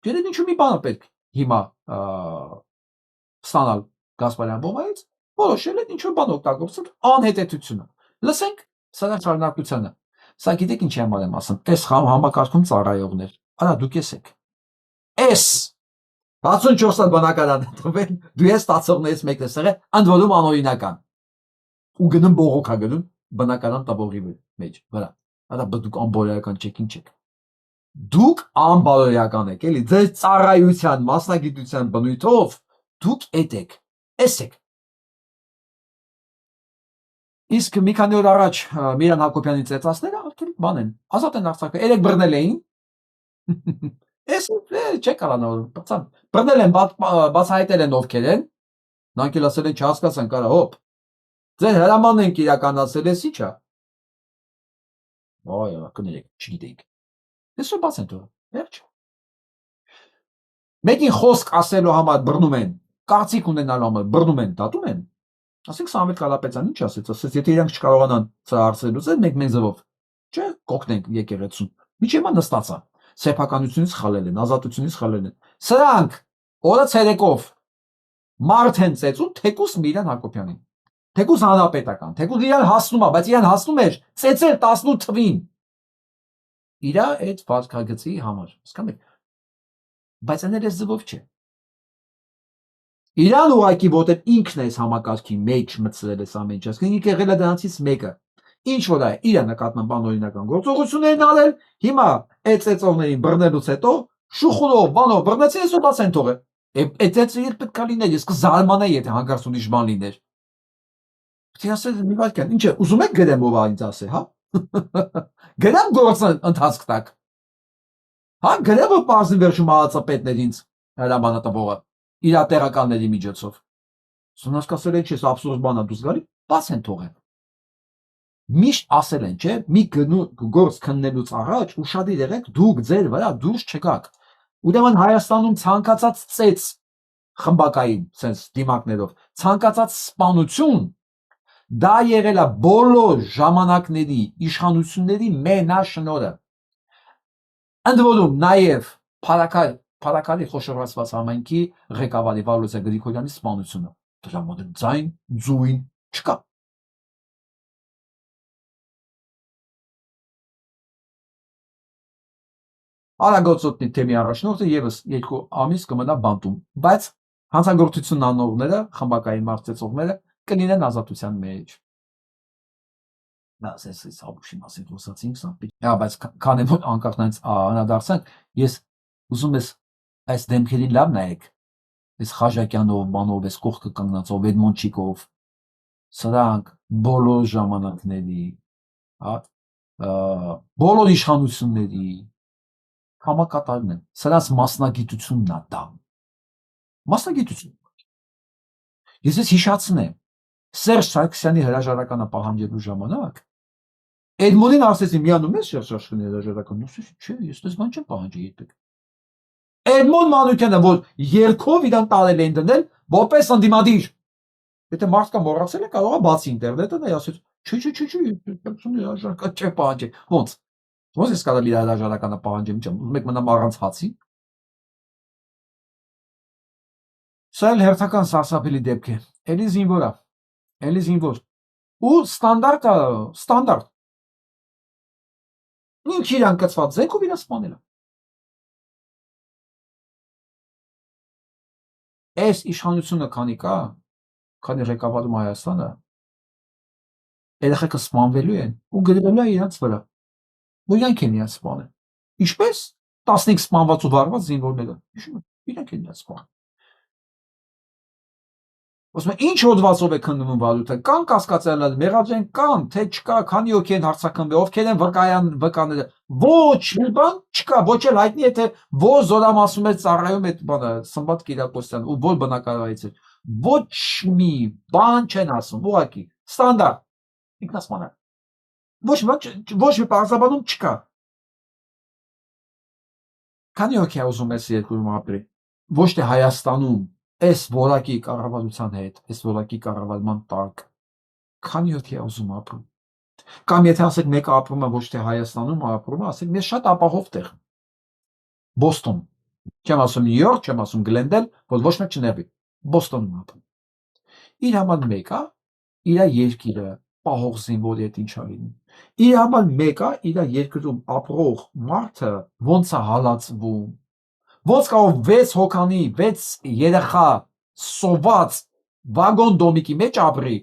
Գիտեք ինչու մի բան է պետք հիմա ստանալ Գասպարյան Վովայից, որոշել են ինչ-որ բան օգտագործել անհետեթությունը։ Լսենք սրա շարունակությունը։ Սա գիտեք ինչ եմ ասում, այս համակարգում ծառայողներ, արա դուք եսեք։ Էս 64 բնակարան տվել, դու ես ստացողներից մեկն ես եղել, ընդ որում անօրինական։ Ու գնում բողոքա գնում բնակարան տվողի մեջ, վրա։ Արա դուք անբարոյական չեք, ինչ եք։ Դուք անբարոյական եք, էլի, ձեր ծառայության, մասնագիտության բնույթով դուք եք, եք։ Իսկ մի քանի օր առաջ Միրան Հակոբյանի ծեծածները արդեն բան են, ազատ են արձակվել, երեք բռնել էին։ Էս չէ կարանալ, բռնել են, բացահայտել են ովքեր են, նրանք էլ ասել են չհասկացան կարա, հոպ, ձեր հրամանն ենք իրականացել, ես ի՞նչ է։ Ոայ, կներեք, չգիտեիք։ Ես ու բաց են թողել, վերջ։ Մեկին խոսք ասելու համար բռնում են, կարծիք ունենալու համար բռնում են, դատում են։ Ասենք Սամվել Կարապետյան ինչ ասեց, եթե իրանք չկարողանան սա հարցեր լուծել մեկ ձևով, չէ, կօգնենք եկեղեցուն։ Միջև նստածա, սեփականությունից խլել են, ազատությունից խլել են։ Սրանք օրը ցերեկով մարդ են ծեծում թեկուս Միրան Հակոբյանին, թեկուս հանրապետական, թեկուս իրան հասնում է, բայց իրան հասնում էր ծեծել 18 թվին։ Իրա այդ վարկագծի համար, հասկանում եք, բայց այն էլ էս ձևով չէ։ Իրան ուղակի որտեղ ինքն է այս համակարգի մեջ մտցրել այս ամեն ինչ, ասենք եղել է դրանցից մեկը։ Ինչ որ է, իր նկատմամբ անօրինական գործողություններ են արել, հիմա այդ ծեծողներին բռնելուց հետո շուխուրով, բանով բռնեցին, ես ու բաց են թողել։ Այդ ծեծը պետք է լիներ, ես կզարմանայի, եթե հանկարծ ուրիշ բան լիներ։ Պետք է ասել մի վարքյան, ինչ է, ուզում եք գրեմ ով ինձ ասե, հա։ Գրեմ գործը ընթացք տակ։ Հա, գրեմ որ պարզին վերջում ահացապետներ ինձ հրամանը տվողը։ Իր տեղականների միջոցով։ Սոնասկասել են չես աբսուրդ բանա դուս գալի, բաց են թողել։ Միշտ ասել են, չէ, մի գործ քննելուց առաջ ուշադիր եղեք, դուք ձեր վրա դուրս չգաք։ Ուրեմն Հայաստանում ցանկացած ծեծ խմբակային sense դիմակներով, ցանկացած սպանություն դա եղել է բոլոր ժամանակների իշխանությունների մենաշնորհը։ Ընդ որում նաև Փարաքարի խոշորացված համայնքի ղեկավարի Վալոզյա Գրիգորյանի սպանությունը։ Դրա մոտ ձայն ձույն չկա։ Արագոցոտնի թեմի առաջնորդը եւս 2 ամիս կմնա բանտում, բայց հանցագործությունն անողները, խմբակային մարզեցողները կլինեն ազատության մեջ։ Դա ասես հաբուշի մասին խոսացինք, սա։ Հա, բայց քանի որ անկախնից անդրադարձանք, ես ուզում եմ այս դեմքերին լավ նայեք, այս Խաժակյանով, բանով, այս կողքը կանգնածով, Էդմոնչիկով, սրանք բոլոր ժամանակների, հա, բոլոր իշխանությունների համակատարն են, սրանց մասնագիտությունն է դա, մասնագիտություն։ Ես հիշացնեմ, Սերժ Սարգսյանի հրաժարականը պահանջելու ժամանակ, Էդմոնին ասեցի միանում ես Սերժ Սարգսյանի հրաժարականը, չէ, ես դες բան չեմ պահանջի երբեք։ Էդմոն Մանուկյանը, որ երկով իրան տարել էին դնել, որպես ընդդիմադիր, Եթե մարդկա մոռացել է, կարող է բացի ինտերնետը նա ասել, չէ, պահանջի։ Ոնց ես կարելի է հրաժարականը պահանջեմ, ուզում եք մնամ առանց հացի։ Սա էլ հերթական սարսափելի դեպք է։ Էլի զինվոր։ Ու ստանդարտ։ Ինք իրան կծված զենքով իրան սպանել է։ Այս իշխանությունը քանի կա, քանի ղեկավարում Հայաստանը, երեխեքը սպանվելու են ու գրվելու է իրանց վրա։ Ու իրանք են իրան սպանել։ Ինչպես 15 սպանված ու վարված զինվորները։ Իրանք են իրան սպանել։ Ոսում ինչ հոդվածով է քննվում վարույթը, կան կասկածել, մեղադրեն կան, թե չկա, քանի օքի են հարցակնվել, ովքեր են վկաները, ոչ մի բան չկա, ոչ էլ հայտնի է, թե որ զորամասում է ծառայում այդ բանը, Սմբատ Կիրակոսյան, ու որ բնակարարից էր, ոչ մի բան չեն ասում, ուղղակի, ստանդարտ, ինքնասպանակ, ոչ մի պարզաբանում չկա, քանի օքի է ուզում ես երկրում ապրի, ոչ թե Հայաստանում, այս որակի կառավարության հետ, այս որակի կառավարման տակ, քանի օքի է ուզում ապրում։ Կամ եթե ասեք մեկը ապրում է ոչ թե Հայաստանում, ապրում է, ասեք ես շատ ապահով տեղ։ Բոստոն։ Չեմ ասում Նյու Յորք, չեմ ասում Գլենդել, որ ոչ մեկ չներվի։ Բոստոնում ապրում։ Իր համար մեկը իր երկիրը պահող զինվորի հետ ինչա լինում։ Իր համար մեկը իր երկրում ապրող մարդը ոնց է հալածվում։ Ոնց կարող 6 հոգանի, 6 երեխա սոված վագոն դոմիկի մեջ ապրի,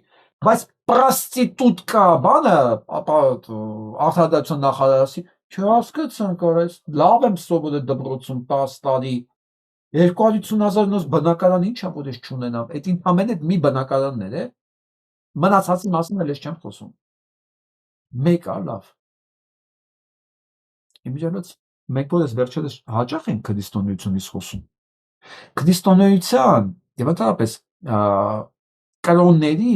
բայց պրոստիտուտկա բանը, արտադրության նախարարի, չհասկացան կարես, լավ եմ սովորել դպրոցում 10 տարի, 250,000 բնակարան ինչ է, որ ես չունենամ, այդ ինքնամենը մի բնակարաններ է, մնացածի մասին էլ ես չեմ խոսում։ Մեկը լավ։ Իմիջիայլոց մենք որ ես վերջերս հաճախ ենք քրիստոնեությունից խոսում։ Քրիստոնեության եւ ընդհանրապես կրոնների,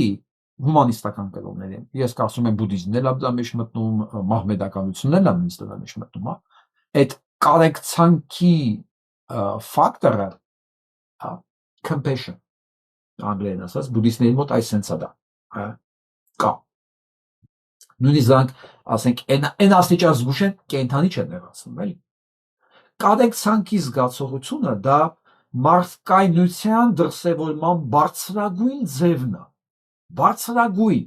հումանիստական կրոնների, ես կարծում եմ բուդդիզմն էլ դա մեջ մտնում, մահմեդականությունն էլ նույնիսկ դա մեջ մտնում, այդ կարեկցանքի ֆակտորը compassion անգլերեն ասած բուդդիստների մոտ այս sense-ը դա կա։ Նույնիսկ դրանք, ասենք, այն աստիճան զգուշ են, կենդանի չեն ներածում, էլի։ Կարեկցանքի զգացողությունը դա մարդկայնության դրսևորման բարձրագույն ձևն է, բարձրագույն,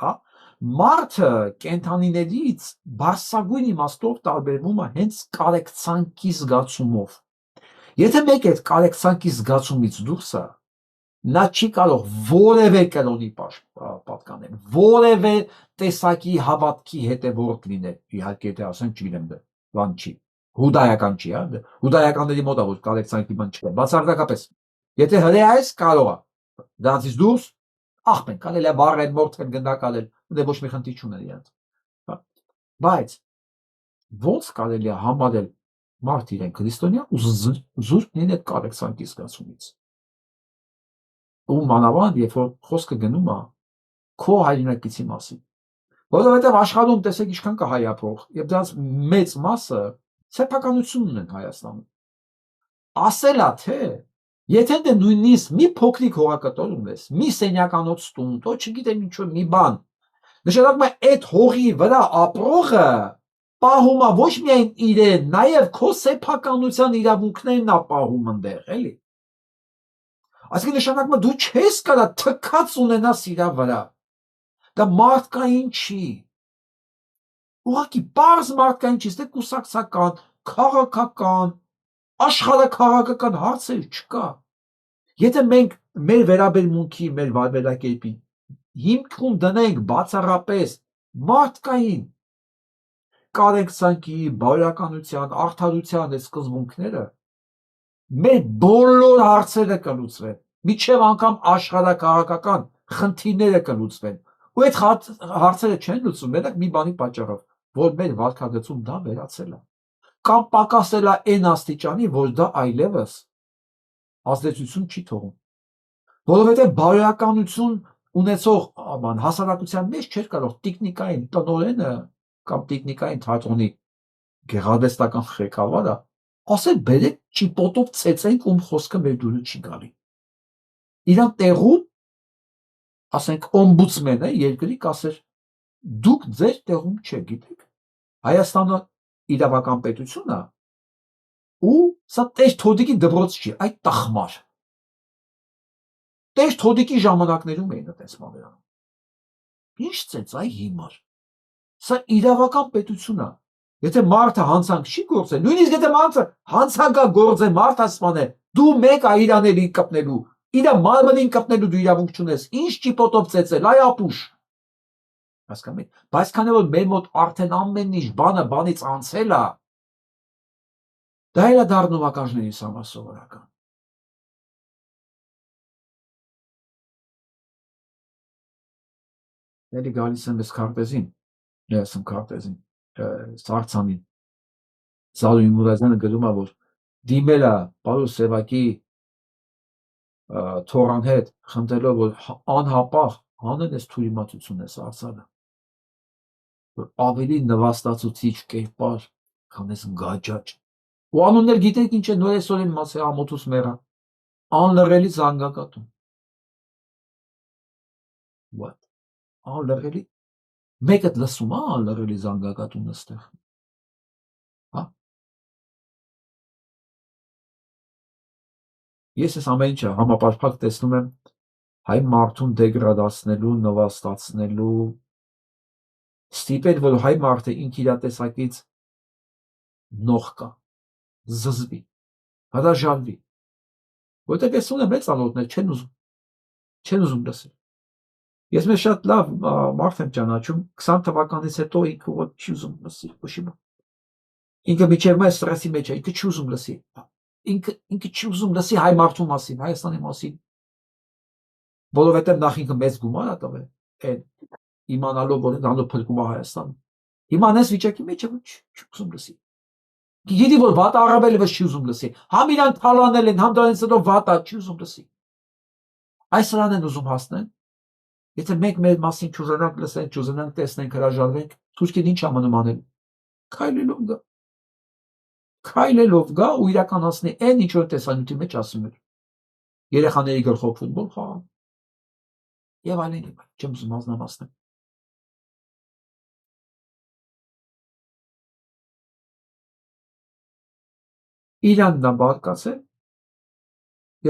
հա, մարդը կենդանիներից բարձրագույն իմաստով տարբերվում է հենց կարեկցանքի զգացումով։ Եթե մեկ այդ կարեկցանքի զգացումից դուրս է, նա չի կարող որևէ կրոնի պատկանել, որևէ տեսակի հավատքի հետևորդ լինել, իհարկե եթե ասեն չգիտեմ դե, բան չի, հուդայական չի, հուդայականների մոտ է որ կարեկցանքի բան չկա, բացարձակապես, եթե հրեա ես կարող է, դրանցից դուրս աղբեն, կարելի է վառել, մորթել, գնդակալել, դե ոչ մի խնդիր չուներ իրանց, բայց ոնց կարելի է համարել մարդ իրեն քրիստոնյա ու զուրկ լինել այդ կարեկցանքի զգացումից։ Ու մանավանդ, երբ որ խոսքը գնում է քո հայրենակիցի մասին, որովհետև աշխարհում տեսեք ինչքան կա հայ ապրող, եւ դրանց մեծ մասը սեփականություն ունեն Հայաստանում։ Ասելա թե եթե դե նույնիսկ մի փոքրիկ հողակտոր ունես, մի սենյականոց տուն, то չգիտեմ ինչու մի բան, նշանակում է այդ հողի վրա ապրողը պահում է ոչ միայն իրեն, նաև քո սեփականության իրավունքներն է պահում ընդեղ, էլի։ Այսինքն նշանակում է դու չես կարա թքած ունենաս իր վրա։ Դա մարդկային չի։ Ուղղակի պարզ մարդկային չի, դե կուսակցական, քաղաքական, աշխարհաքաղաքական հարցեր չկա։ Եթե մենք մեր վերաբերմունքի, մեր վարվելակերպի հիմքում դնենք բացառապես մարդկային կարեկցանքի, բարոյականության, արդարության այդ սկզբունքները, մեր բոլոր հարցերը կլուծվեն, միջև անգամ աշխարհաքաղաքական խնդիրները կլուծվեն։ Ու այդ հարցերը չեն լուծվում, մենակ մի բանի պատճառով, որ մեր վարքագծում դա վերացել է։ Կամ պակասել է այն աստիճանի, որ դա այլևս ազդեցություն չի թողում։ Որովհետև բարոյականություն ունեցող հասարակության մեջ չէր կարող տեխնիկային տնօրենը կամ տեխնիկային թատրոնի գեղարվեստական ղեկավարը ասել բերեք ճիպոտով ծեծենք ում խոսքը մեր դուրը չի գալի։ Իրան տեղում ասենք օմբուդսմենը երկրի կասեր դուք ձեր տեղում չեք, գիտեք, Հայաստանը իրավական պետություն է ու սա տեր թոդիկի դպրոց չի, այդ տխմար տեր թոդիկի ժամանակներում էին այդպես բաներ ինչ ծեց այ հիմար սա իրավական պետություն է եթե մարդը հանցանք չի գործել նույնիսկ եթե մարդը հանցանքա գործել մարդ ասպանել դու մեկ իրաներին կպնելու իր մարմնին կպնելու դու իրավունք չունես ինչ ճիպոտով ծեծել այ ապուշ հասկանում եք բայց քանի որ մեր մոտ արդեն ամեն ինչ բանից անցել է դա էլ է դառնում ականջներիս համար սովորական Ելի գալիս եմ ես քարտեզին ես եմ քարտեզին Սարցանին Զալուի Մուրազյանը գրում է որ դիմել է Պարոս Սևակի թորան հետ խնդրելով որ անհապաղ հանեն այս թույլտվությունը Սարցանը որ ավելի նվաստացուցիչ կերպար քան այս գաճաճ ու անուններ գիտեք ինչ է նոր այսօր են մասը ամոթուս մեռա անլռելի զանգակատուն what անլռելի մեկը լսում է անլռելի զանգակատունը ստեղ հա ես այս ամեն ինչը համապարփակ տեսնում եմ հայ մարդուն դեգրադացնելու նվաստացնելու ստիպել որ հայ մարդը ինք իր տեսակից նող կա զզվի հրաժարվի որտեղ ես ունեմ մեծ անոթներ չեն ուզում լսել ես մեզ շատ լավ մարդ եմ ճանաչում 20 թվականից հետո ինքը ոչ չի ուզում լսի ոչի ինքը միջև մեր ստրեսի մեջ է ինքը չի ուզում լսի ինքը չի ուզում լսի հայ մարդու մասին Հայաստանի մասին որովհետև նախ ինքը մեծ գումար է տվել այն իմանալով որ դանդո փրկում է Հայաստանը հիմա այս վիճակի մեջ է չի ուզում լսի գիտի որ վատ առավելը չի ուզում լսի համ իրան թալանել են համ դրանից հետո վատա չի ուզում լսի այս սրան են ուզում հասնել եթե մենք մեր մասին չուզենանք լսենք չուզենանք տեսնենք հրաժարվենք թուրքին ինչ ամնում անել քայլելով գա ու իրականացնի այն ինչ որ տեսանյութի մեջ ասում էր երեխաների գլխով ֆուտբոլ խաղան եւ այլն չեմ ուզում մասնամասնել Իրանն է բարկացել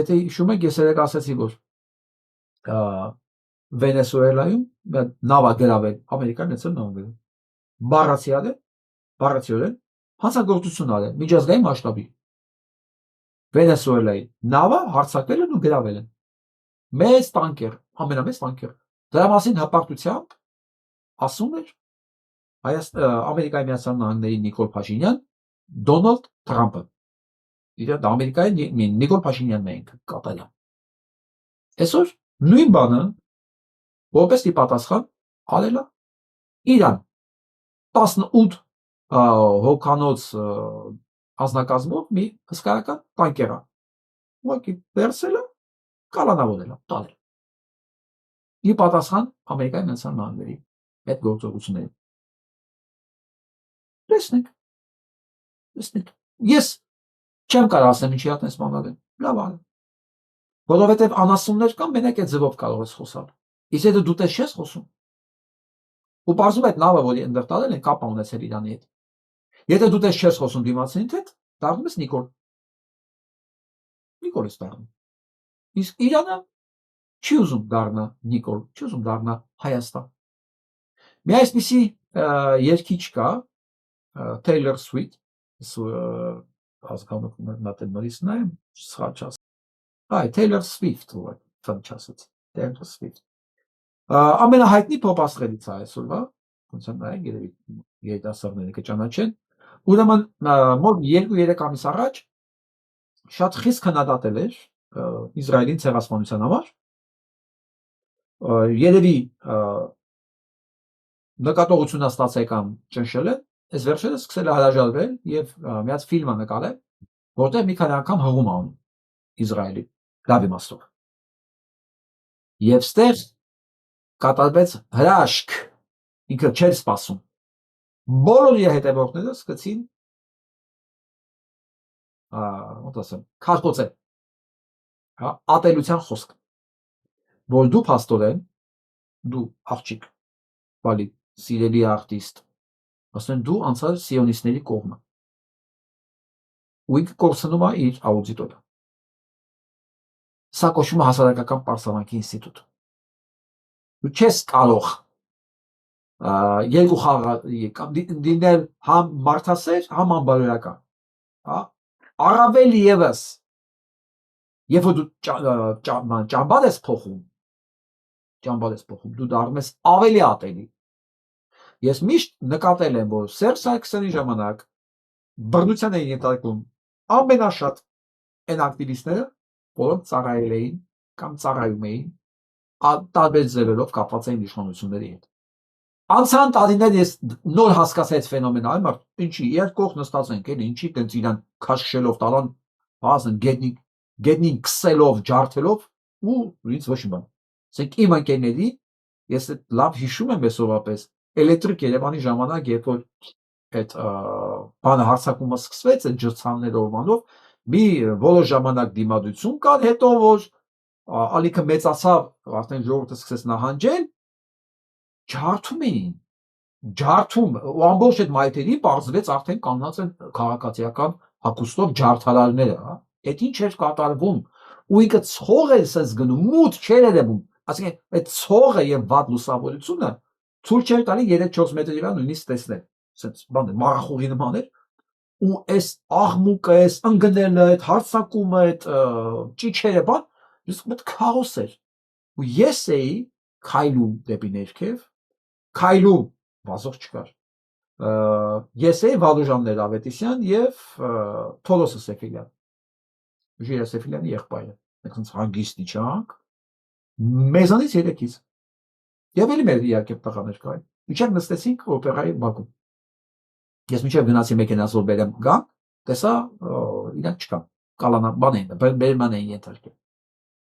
եթե հիշում եք ես երեք ասացի որ Վենեսուելայում նավա գրավել ամերիկան նեցել նավը բառացիորեն հանցագործություն արել միջազգային մասշտաբի Վենեսուելայի նավը հարձակվել են ու գրավել են մեծ տանկեր ամենամեծ տանկեր դրա մասին հպարտությամբ ասում էր Ամերիկայի Միացյալ Նահանգների Նիկոլ Փաշինյան Դոնալդ Թրամփը իր Ամերիկայի Նիկոլ Փաշինյանն է կապել այսօր նույն բանը որպես պատասխան արել է Իրան 18 հոգանոց անձնակազմով մի հսկայական տանկեր ուղղակի վերցել է կալանավորել է տալել ի պատասխան Ամերիկայի Միացյալ Նահանգների այդ գործողություններին տեսնենք ես չեմ կարող ասեմ ինչի հատնես մանալեն լավ արել որովհետև անասուններ կան մենակ այդ ձևով կարող ես խոսալ իսկ եթե դու տես չես խոսում ու բարձում այդ նավը որի ընդդեմ տալել են կապ ունեցել Իրանի հետ եթե դու տես չես խոսում դիմացին հետ դառնում ես Նիկոլ ես դառնում իսկ Իրանը չի ուզում դառնա Նիկոլ չի ուզում դառնա Հայաստան մի այսպիսի երգիչ կա Taylor Swift Taylor Swift ամենահայտնի փոփ-աստղերից է այսօրվա ոնց է նայեք երևի երիտասարդները կճանաչեն ուրեմն մոտ 2-3 ամիս առաջ շատ խիստ քննադատել էր Իսրայելին ցեղասպանության համար երևի նկատողություն ստացել կամ ճնշել է այս վերջերս սկսել է հրաժարվել եւ միած ֆիլմը նկարել որտեղ մի քանի անգամ հղում անում Իսրայելի լավ իմաստով եւ ստեղ կատարվեց հրաշք ինքը չէր սպասում բոլոր իր հետևորդները սկսեցին ոնց ասեմ քարտոծել ատելության խոսք որ դու փաստորեն դու աղջիկ, բալի, սիրելի արտիստ, ասեն դու անցար սիոնիստների կողմը։ Ու ինքը կորցնում է իր աուդիտորը։ Սա կոչվում է հասարակական պարծանքի ինստիտուտ։ Դու չես կարող երկու խաղ դինել համ մարդասեր, համ անբարոյական։ Հա? Առավել եւս, երբ որ դու ճամբար ես փոխում, դու դառնում ես ավելի ատելի։ Ես միշտ նկատել եմ, որ Սերժ Սարգսյանի ժամանակ բռնության էին ենթարկում ամենաշատ այն ակտիվիստները, որոնք ծառայել էին կամ ծառայում էին տարբեր ձևերով կապված էին իշխանությունների հետ։ Անցան տարիներ ես նոր հասկացա այդ ֆենոմենը, այլ մարդ, ինչի երբ կողք նստած ենք, էլի ինչի տենց իրան քաշքշելով տալան, ասեն գետնին քսելով, ջարդելով ու ինձ ոչ մի բան։ Ասենք իմ ընկերների, ես լավ հիշում եմ այսօրապես, էլեկտրիկ Երևանի ժամանակ, երբ որ այդ բանը հարձակումը սկսվեց, այդ ջրցաններով անով, մի որոշ ժամանակ դիմադրություն կար, հետո որ ալիքը մեծացավ, արդեն ժողովուրդը սկսեց նահանջել, ջարդում էին, ու ամբողջ այդ մայթերի պարզվեց արդեն կանգնած են քաղաքացիական հագուստով ջարդարարները, այդ ինչ էր կատարվում, ու ինքը ցող էր սենց գնում, մութ չէր երևում, ասենք այդ ցողը եւ վատ լուսավորությունը ցույց չէր տալի 3-4 մետրի վրա նույնիսկ տեսնել, սենց բան մառախուղի նման էր, ու այս աղմուկը, այս ընկնելը, այդ հարձակումը, այդ ճիչերը բան, իսկ քաոս էր, ու ես էի քայլում դեպի ներքև, քայլում վազող չկար, ես էի Վարուժան Ավետիսյան եւ Թորոսը Սեֆիլյան, Ժիրա Սեֆիլյանի եղբայրը, մենք ցած հանգիստ իջանք, մեզանից երեքից, եւ էլի մեր իհարկե տղաներ կային, իջանք նստեցինք օպերայի բակում, ես մինչև գնացի մեքենազով բերեմ գան, տեսա իրանք չկան, կալանա բան էին, բերման էին ենթարկել,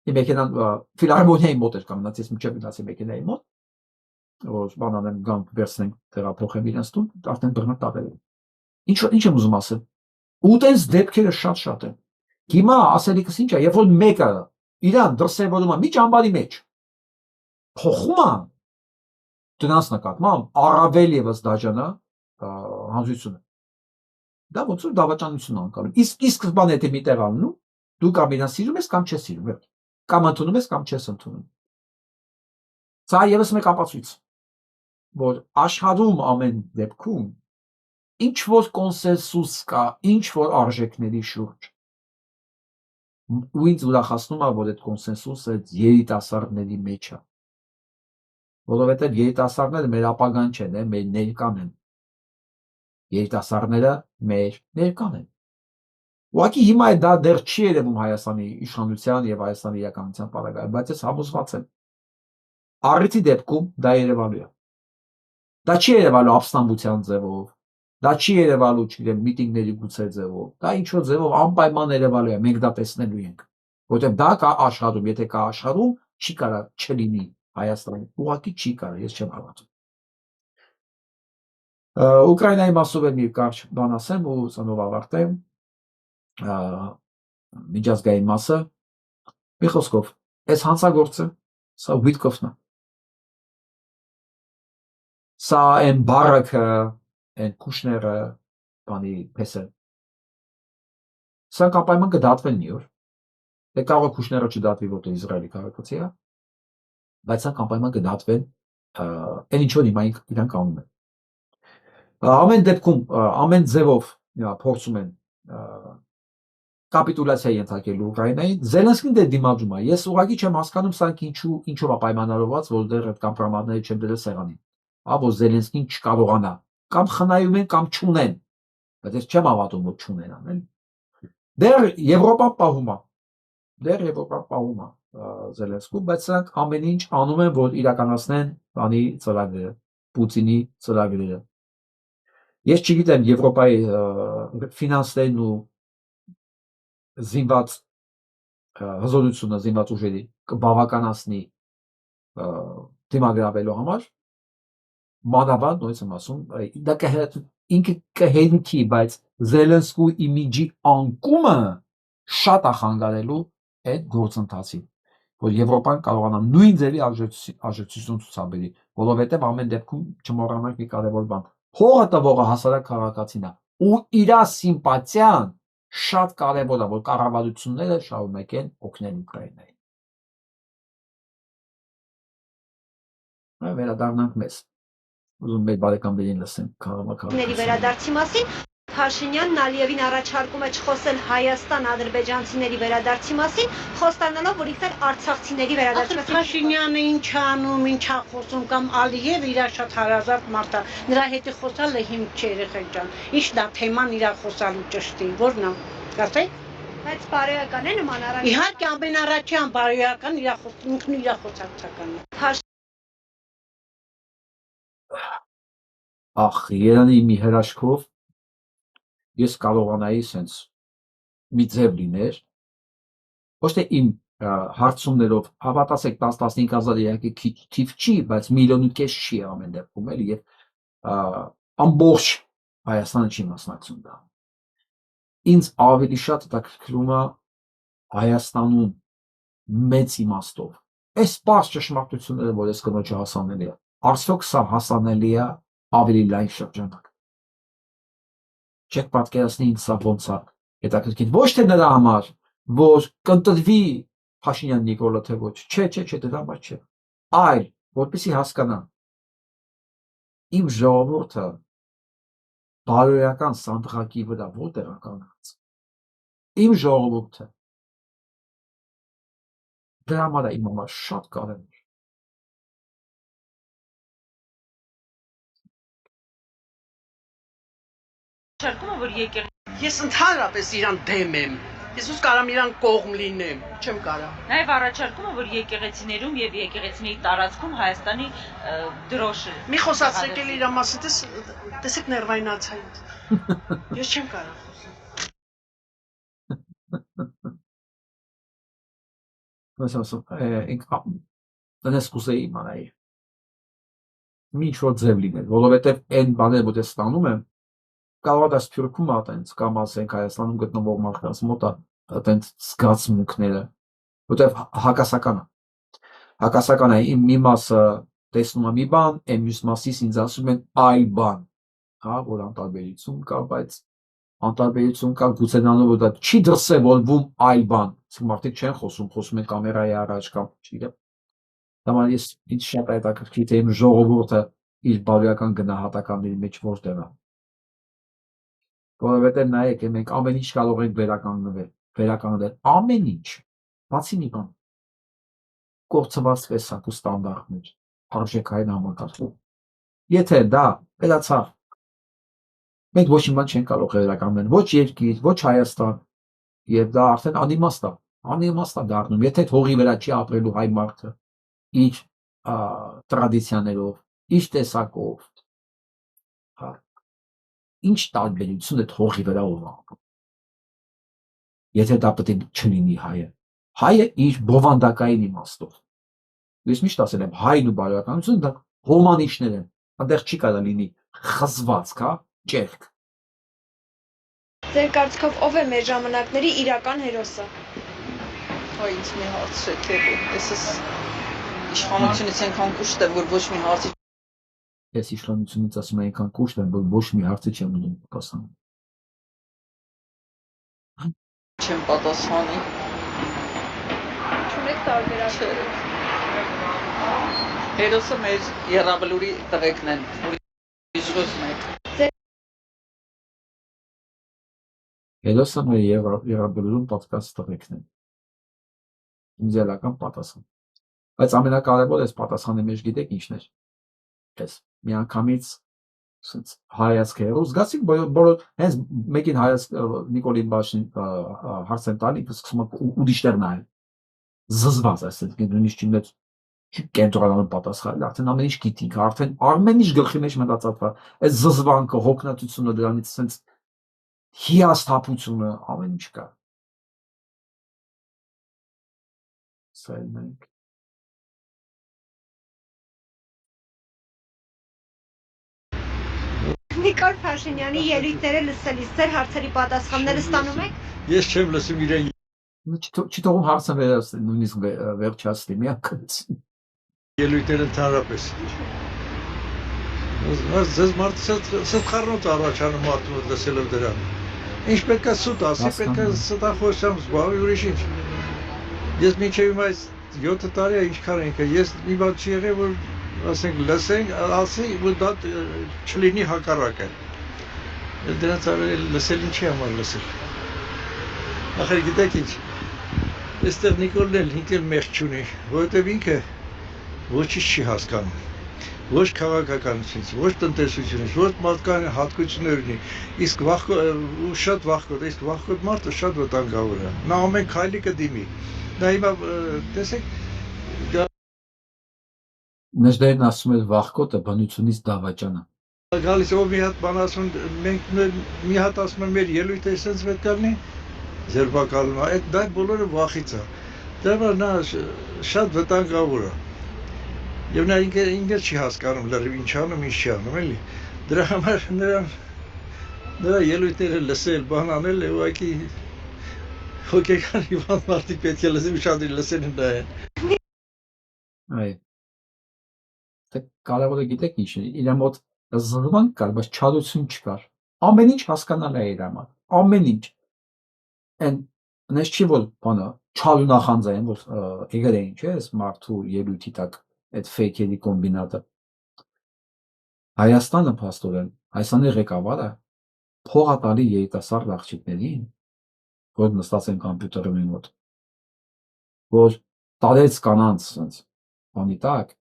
իմ մեքենան ֆիլհարմոնիայի մոտ էր կանգնած, ես մինչև գնացի մեքենայի մոտ, որ բան անեմ գամ վերցնենք տեղափոխեմ իրենց տուն, արդեն բռնակ տվել են։ Ինչ եմ ուզում ասել։ Ու տենց դեպքերը շատ են։ Հիմա ասելիքս ինչ է, երբ որ մեկը իրան դրսևորում է մի ճամբարի մեջ, փոխում է դրանց նկատմամբ առավել եւս դաժանա հանձնությունը։ Դա ոնց որ դավաճանություն անկալում։ Իսկ սկզբան եթե մի տեղ անում, դու կամ իրան սիրում ես կամ չես սիրում, կամ ընդունում ես կամ չես ընդունում։ Սա եւս մեկ ապացույց, որ աշխարհում ամեն դեպքում ինչ որ կոնսենսուս կա, ինչ որ արժեքների շուրջ։ Ու ինձ ուրախացնում է, որ այդ կոնսենսուսը երիտասարդների մեջ է։ Որովհետև երիտասարդները մեր ապագան չեն, մեր ներկան են։ Երիտասարդները մեր ներկան են։ Ուղղակի հիմա դա դեռ չի երևում Հայաստանի իշխանության եւ Հայաստանի իրականության պարագայում, բայց ես համոզված եմ։ Առիթի դեպքում դա երևալու է։ Դա չի երևալու ապստամբության ձևով, դա չի երևալու, չգիտեմ, միտինգների գուցե ձևով, դա ինչ-որ ձևով անպայման երևալու է, մենք դա տեսնելու ենք, որտեղ դա կա աշխարհում, եթե կա աշխարհում, չի կարա չլինի Հայաստանում, ուղղակի չի կարա, ես չեմ հավատում։ Ուկրաինայի մասով էլ մի կարճ բան ասեմ ու սանով ավարտեմ, միջազգային մասը, մի խոսքով, այս հանցագործը, սա Վիտկոֆն է։ Սա այն Բարաքը, այն Քուշները, բանի պես է։ Սա անպայման կդատվեն մի օր։ Դե կարող է Քուշները չդատվի, որտեղ Իսրայելի քաղաքացի է, բայց սա անպայման կդատվեն, այն ինչ որ հիմա իրանք անում են։ Ամեն դեպքում, ամեն ձևով փորձում են կապիտուլյացիա ենթարկել Ուկրաինային, Զելենսկին դե դիմադրում է։ Ես ուղղակի չեմ հասկանում սա ինչով է պայմանավորված, որ դեռ այդ կամպրոմատները չեն դրել սեղանին։ Որ Զելենսկին չկարողանա, կամ խնայում են, կամ չունեն, բայց ես չեմ հավատում, որ չունեն անել։ Դեռ Եվրոպան պահում է Զելենսկու, բայց սրանք ամեն ինչ անում են, որ իրականացնեն բանի ծրագրերը, Պուտինի ծրագրերը։ Ես չգիտեմ Եվրոպայի ֆինանսներն ու զինված հզորությունը զինված ուժերի կբավականացնի դիմագրավելու համար, մանավանդ նույնիսկ եմ ասում, դա ինքը կհերիքի, բայց Զելենսկու իմիջի անկումը շատ է խանգարելու այդ գործընթացին։ որ Եվրոպան կարողանա նույն ձևի աջակցություն ցուցաբերի, որովհետև ամեն դեպքում չմոռանանք մի կարևոր բան։ Փողը տվողը հասարակ քաղաքացին է, ու իր սիմպաթիան շատ կարևոր է, որ կառավարությունները շարունակեն օգնել Ուկրաինային։ Վերադառնանք մեզ։ Ուզում մեր բարեկամներին լսենք քաղաքացիների վերադարձի մասին։ Փաշինյանն Ալիևին առաջարկում է չխոսել Հայաստան-ադրբեջանցիների վերադարձի մասին, խոստանալով, որ իհարկե արցախցիների վերադարձի մասին։ Փաշինյանը ինչ անում, ինչ է խոսում կամ Ալիևը իր շատ հարազատ մարդ է, նրա հետ խոսալը հիմք չէ երեխեք ջան։ Ինչ դա թեման իր խոսալու ճշտի, որն է։ Գարտե՞ք։ Բայց բարոյական է նման առաջ։ Իհարկե ամենառաջյան բարոյական ինքն իր խոսակցականն է։ Ախ, Երանի մի հրաշքով ես կարողանայի սենց մի ձև լիներ, ոչ թե իմ հարցումներով, հավատացեք 10-15,000 իհարկե քիչ թիվ չի, բայց միլիոն ու կես չի ամեն դեպքում էլի եւ ամբողջ Հայաստանը չի մասնակցում դա։ Ինձ ավելի շատ հետաքրքրում է Հայաստանում մեծ իմաստով այս բաց ճշմարտությունները, որ ես կնոջը հասանելի է, արդյոք սա հասանելի է ավելի լայն շրջանակ։ Չեք պատկերացնի ինձ սա ոնց է հետաքրքիր, ոչ թե նրա համար, որ կընտրվի Փաշինյան Նիկոլը թե ոչ, չէ, դրա համար չէ, այլ որպեսզի հասկանա իմ ժողովուրդը բարոյական սանդղակի վրա որտեղ է կանգնած, իմ ժողովուրդը դրա համար է իմ համար շատ կարևոր։ Ես ընդհանրապես իրան դեմ եմ։ Ես ուս կարամ իրան կողմ լինեմ, չեմ կարա։ Նաև առաջարկում է, որ եկեղեցիներում եւ եկեղեցիների տարածքում Հայաստանի դրոշը։ Մի խոսացրեք էլ իր մասին, տեսեք ներվայնացա։ Ես չեմ կարա խոսել։ Դες կուզեի իմանայի։ Մի ինչ-որ ձև լիներ, որովհետև այն բաները, որ ես ստանում եմ, կարող է դա սփյուռքում ատենց, կամ ասենք Հայաստանում գտնվող մարդկանց մոտ ատենց զգացմունքները, որտեղ հակասական է։ Հակասական է, իմ մի մասը տեսնում է մի բան, այն մյուս մասից ինձ ասում են այլ բան, հա, որ անտարբերություն կա, բայց անտարբերություն կա գուցե նրանով, որ դա չի դրսևորվում այլ բան, մարդիկ չեն խոսում են կամերայի առաջ կամ չգիտեմ։ Համար ես ինձ շատ հետաքրքիր թե իմ ժողովուրդը իր բարոյական գնահատականների մեջ որտեղ է։ Որովհետև նայեք, մենք ամեն ինչ կարող ենք վերականգնել, ամեն ինչ, բացի մի բան, կորցված տեսակ ու ստանդարտներ, արժեքային համակարգում։ Եթե դա վերացավ, մենք ոչ մի բան չենք կարող վերականգնել, ոչ երկիր, ոչ Հայաստան, եւ դա արդեն անիմաստ է դառնում, եթե հողի վրա չի ապրելու հայ մարդը իր տրադիցիաներով, իր տեսակով, ինչ տարբերություն է հողի վրա ով ապրում։ Եթե դա պետք է չլինի հայը իր բովանդակային իմաստով։ Ես միշտ ասել եմ, հայն ու բարոյականությունը դա հոմանիշներ են, այնտեղ չի կարող լինի խզվածք, հա, ճեղք։ Ձեր կարծիքով ով է մեր ժամանակների իրական հերոսը։ Այ ինձ մի հարց է, ես իշխանությունից այնքան կուշտ եմ, որ ոչ մի հարցի Ես իշխանությունից ասում եմ այնքան կուշտ եմ, որ ոչ մի հարցի չեմ ուզում պատասխանել։ Չեմ պատասխանի։ Չունեք տարբերակներ։ Հերոսը մեր Եռաբլուրի տղեկն են, ուրիշ մեկ։ Հերոսը մեր Եռաբլուրում պատկած տղեկն են։ Ինձելական պատասխան։ Բայց ամենակարևորը այս պատասխանի մեջ գիտեք ինչն էր։ Ես միանգամից հայացք հերոս զգացիք բոլոր հենց մեկին հայացք Նիկոլին Բաշին հարց են տալի, սկսում ուրիշներ նայել։ Զզված այսինքն նույնիսկ չինեց կենտրոնանում պատասխանել, արդեն ամեն ինչ գիտինք, արդեն ամեն ինչ գլխի մեջ մտածած բա, այս զզվանքը, հոգնածությունը դրանից sense հիասթափությունը ամեն ինչ կա։ Սայնենք Նիկոլ Փաշինյանի ելույթները լսելիս ձեր հարցերի պատասխանները ստանում եք։ Ես չեմ լսում իրեն Չի թողում հարցը վերացնել, նույնիսկ վերջացնի, մի անգամից։ Ելույթներ ընդհանրապես։ Ձեզ մարդը սխառնոց առաջանում մարդու մոտ լսելով դրան։ Ինչ պետք է սուտ ասի, պետք է ստախոսությամբ զբաղվի ուրիշ ինչ։ Ես մինչև հիմա այս 7 տարի է ինչքան ենք, ես մի բան չի եղել, որ ասենք լսենք, ասի, որ դա չլինի հակառակը։ Դրանց ավելի լսել ինչի համար լսել։ Ախր գիտեք ինչ, այստեղ Նիկոլն էլ ինքն էլ մեղք չունի, որովհետև ինքը ոչինչ չի հասկանում։ Ոչ քաղաքականությունից, ոչ տնտեսությունից, ոչ մարդկային հատկություններ ունի, իսկ շատ վախկոտ, իսկ վախկոտ մարդը շատ վտանգավոր է։ Նա ամեն քայլի կդիմի։ Նա հիմա տեսեք Նժդերն ասում էր վախկոտը բնությունից դավաճան է։ Գալիս ով մի հատ բան ասում, մենք մի հատ ասում են մեր ելույթը այսպես պետք է լինի, ձերբակալում, այդ դա բոլորը վախից է։ Դա նա շատ վտանգավոր է։ Եվ նա ինքը չի հասկանում լրիվ ինչ անում, ինչ չի անում, էլի։ Դրա համար նրա ելույթները լսել, բան անել է ուղղակի հոգեկան հիվանդ մարդիկ պետք է լսեն, ուշադրի լսեն ու նայեն։ Այո։ Դե կարևորը գիտեք ինչ է, իր մոտ զրվանք կար, բայց չարություն չկար։ Ամեն ինչ հասկանալ է իր համար, ամեն ինչ։ Այնպես չի որ բանը չալու նախանձային, որ եկել էին, չէ՞, այս մարդու ելույթի տակ այդ ֆեյքերի կոմբինատը։ Հայաստանը փաստորեն, Հայաստանի ղեկավարը փող է տալի երիտասարդ աղջիկներին, որ նստած են կոմպյուտերի մոտ, որ տարեց կանանց sense բանի տակ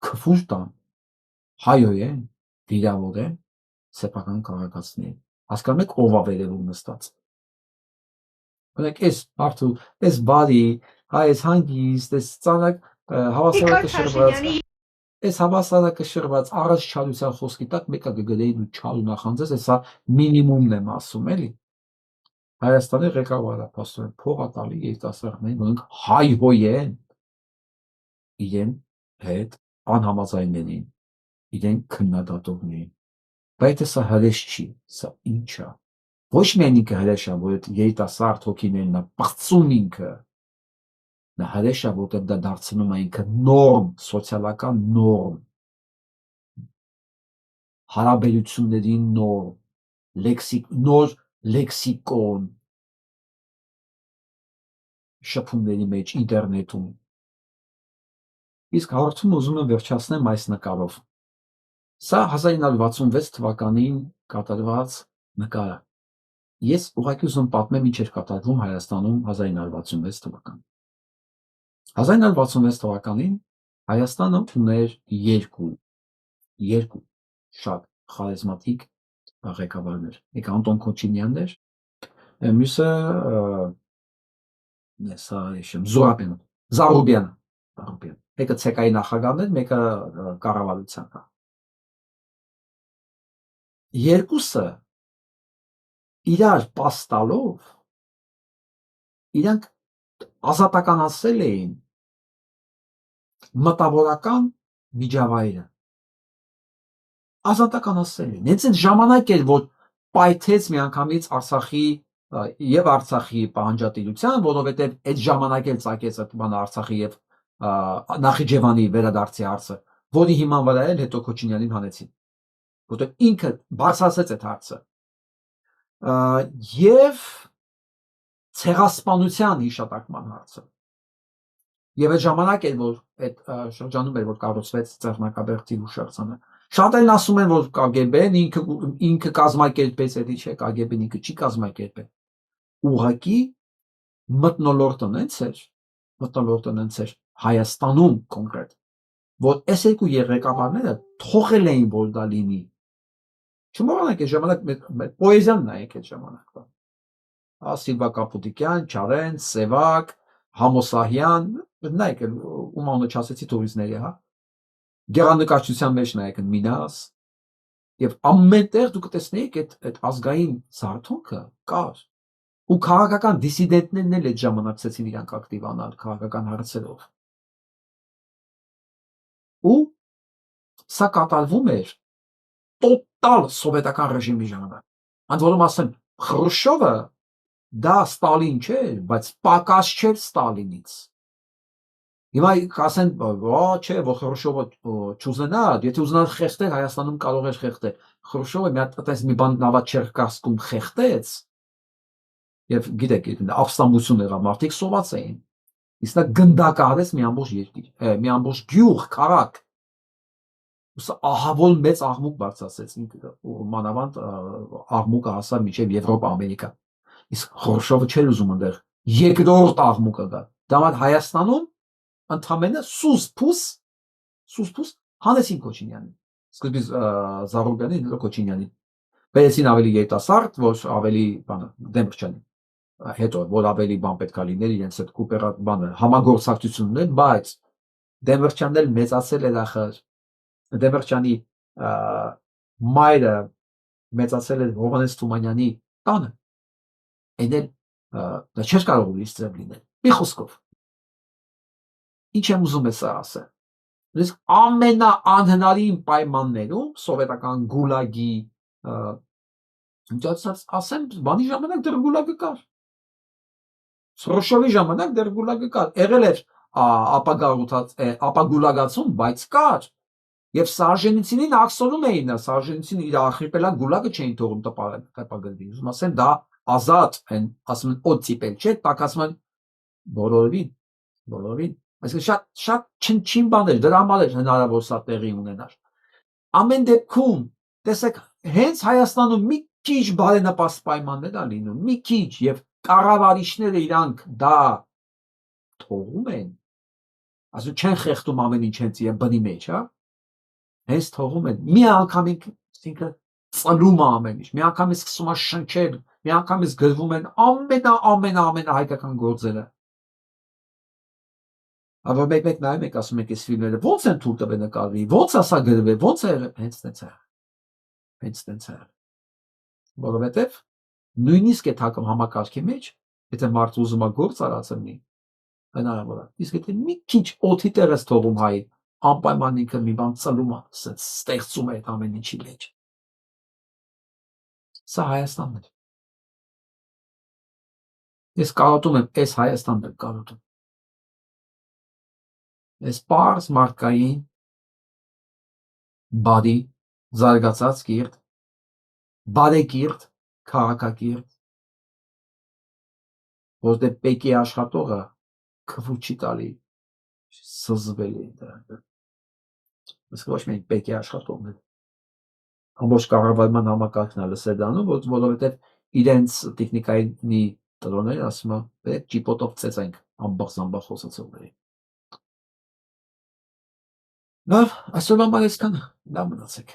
քֆուր տան, հայոյեն, վիրավորեն, սեփական քաղաքացիներին։ Հասկանում եք ով է վերևում նստած։ Օրինակ այս մարդու, այս բարի, այս հանգիստ, այս ծանր հավասարակշռված, այս հավասարակշռված առաջ չարության խոսքի տակ մեկը կգրեին ու չալու նախանձես, հեսա մինիմումն եմ ասում, էլի։ Հայաստանի ղեկավարը փաստորեն փող է տալի երիտասարդներին, որոնք հայհոյեն իրեն հետ անհամաձայններին, իրեն քննադատողներին, բայց սա հրեշ չի, սա ինչ է, ոչ միայն ինքը հրեշ է, որ այդ երիտասարդ հոգիներն է պղծում ինքը, նա հրեշ է, որտեղ դա դարձնում է ինքը նորմ, սոցիալական նորմ, հարաբերությունների նորմ, նոր լեքսիկոն, շփումների մեջ, ինտերնետում։ Իսկ հարցումը ուզում եմ վերջացնեմ այս նկարով։ Սա 1966 թվականին կատարված նկարը։ Ես ուղղակի ուզում պատմեմ ինչ էր կատարվում Հայաստանում 1966 թվականին։ 1966 թվականին Հայաստանը ուներ երկու շատ խարիզմատիկ ղեկավարներ։ Մեկը Անտոն Քոչինյանն էր, մյուսը Զարուբյանը։ Մեկը ցեկայի նախագահն էր, մեկը կառավարության։ Երկուսը իրար պաստալով իրանք ազատականացրել էին մտավորական միջավայրը։ Ազատականացրել էին։ Հենց այդ ժամանակ էր, որ պայթեց միանգամից Արցախի պահանջատիրության, որովհետև այդ ժամանակ էլ ծագեց այդ բանը Արցախի եւ Նախիջևանի վերադարձի հարցը, որի հիման վրա էլ հետո Քոչինյանին հանեցին, որտեղ ինքը բարձրացրեց այդ հարցը։ Եվ ցեղասպանության հիշատակման հարցը։ Եվ այդ ժամանակ էր, որ այդ շրջանում էր, որ կառուցվեց Ծերնակաբերդի հուշարձանը։ Շատերն ասում են, որ KGB-ն ինքը կազմակերպեց, էլի չէ, KGB-ն ինքը չի կազմակերպել։ Ուղղակի մթնոլորտն ընց էր Հայաստանում կոնկրետ, որ այս երկու ղեկավարները թողել էին, որ դա լինի։ Չմոռանաք այդ ժամանակ պոեզիան նայեք այդ ժամանակվա։ Սիլվա Կապուտիկյան, Չարեն, Սևակ, Համոսահյան, նայեք ում անունը չասեցի տուրիստների, հա։ Գեղանկարչության մեջ նայեք Մինաս, եւ ամենտեղ դուք կտեսնեիք այդ ազգային զարթոնքը կար։ Ու քաղաքական դիսիդենտներն էլ այդ ժամանակ ցեցին իրանք ակտիվանալ քաղաքական հարցերով։ Ու սա կատարվում էր տոտալ սովետական ռեժիմի ժամանակ։ Անդ որում ասեմ, Խրուշչովը դա Ստալին չէ, բայց պակաս չէր Ստալինից։ Հիմա կասեն, չէ, որ Խրուշչովը չուզենա, եթե ուզենա խեղդել, Հայաստանում կարող էր խեղդել։ Խրուշչովը մի բան նավաճեր կասկում խեղդեց, եւ գիտեք, ապստամբություն եղավ, մարդիկ սոված էին։ Իսկ նա գնդակահարեց մի ամբողջ երկիր, մի ամբողջ գյուղ, քաղաք։ Ահավոր մեծ աղմուկ բարձրացրեց, մանավանդ աղմուկը հասավ մինչև Եվրոպա, Ամերիկա։ Իսկ Խրուշչովը չէր ուզում այնտեղ երկրորդ աղմուկը գա։ Դա մատ Հայաստանում ընդամենը սուս հանեցին Կոչինյանին։ Սկզբից Զարուբյանին, Կոչինյանին։ Բերեցին ավելի երիտասարդ, որ ավելի Դեմիրճյանի։ Հետո որ ավելի բան պետք է լիներ իրենց այդ կուպերատ բանը համագործակցություններ, բայց Դեմիրճյանն էլ մեծացել էր ախր Դեմիրճյանի մայրը մեծացել էր Հովհաննես Թումանյանի տանը։ Այն էլ դա չէր կարող ուրիշ ձև լինել։ Մի խոսքով։ Ինչ եմ ուզում ես ասել։ Իսկ ամենաանհնարին պայմաններում սովետական գուլագի ասեմ, բանի ժամանակ դեռ գուլագը կար։ Խրուշչովի ժամանակ դեռ գուլագը կար։ Եղել էր ապագուլագացում, բայց կար։ Եվ Սարժենիցինին ակսոնում էին, Սարժենիցին իր արխիպելագ գուլագը չէին թողում տպագրվի։ Ուզում ասեմ, դա ազատ են, ասում են օտիպել, չէ, տակ ասում են բոլորովին։ Այսինքն շատ չնչին բաներ, դրա համար էր հնարավոր սա տեղի ունենար։ Ամեն դեպքում, տեսեք, հենց Հայաստանում մի քիչ բարենպաստ պայմաններ ա լինում, մի քիչ, եւ կառավարիչները իրանք դա թողում են, ասում չեն խեղդում ամեն ինչ հենց իրեն բնի մեջ, հա։ Հենց թողում են, մի անգամին ծլում է ամեն ինչ, մի անգամից սկսում է շնչել, մի անգամից գրվում են ամենա հայկական գործերը։ Ավոր մեկ նայում եք, ասում եք, այս ֆիլմերը ո՞նց են թույլ տվել նկարվի, ո՞նց է սա գրվել, ո՞նց է հենց տենց է։ Որովհետև նույնիսկ այդ համակարգի մեջ, եթե մարդը ուզում է գործ արածնի, հնարավոր է։ Իսկ եթե մի քիչ օդի տեղ ես թողում հայի, անպայման ինքը մի բան ծլում է, ստեղծում է այդ ամեն ինչի մեջ։ Սա Հայաստանն է։ Ես կարոտում եմ, այս Հայաստանն եմ կարոտում։ Այս պարզ մարդկային բարի զարգացած կիրթ, բարեկիրթ, քաղաքակիրթ, որտեղ պեկի աշխատողը քվու չի տալի, սզվել է դրա։ Իսկ ոչ միայն պեկի աշխատողն է։ Ամբողջ կառավարման համակարգն է լսել դառնում, որովհետև իրենց տեխնիկայի տրոնները ասում են, պետք ճիպոտով ծեծենք ամբողջ խոսացողներին։ Լավ, այսօրվա համար այսքանը, լավ մնացեք։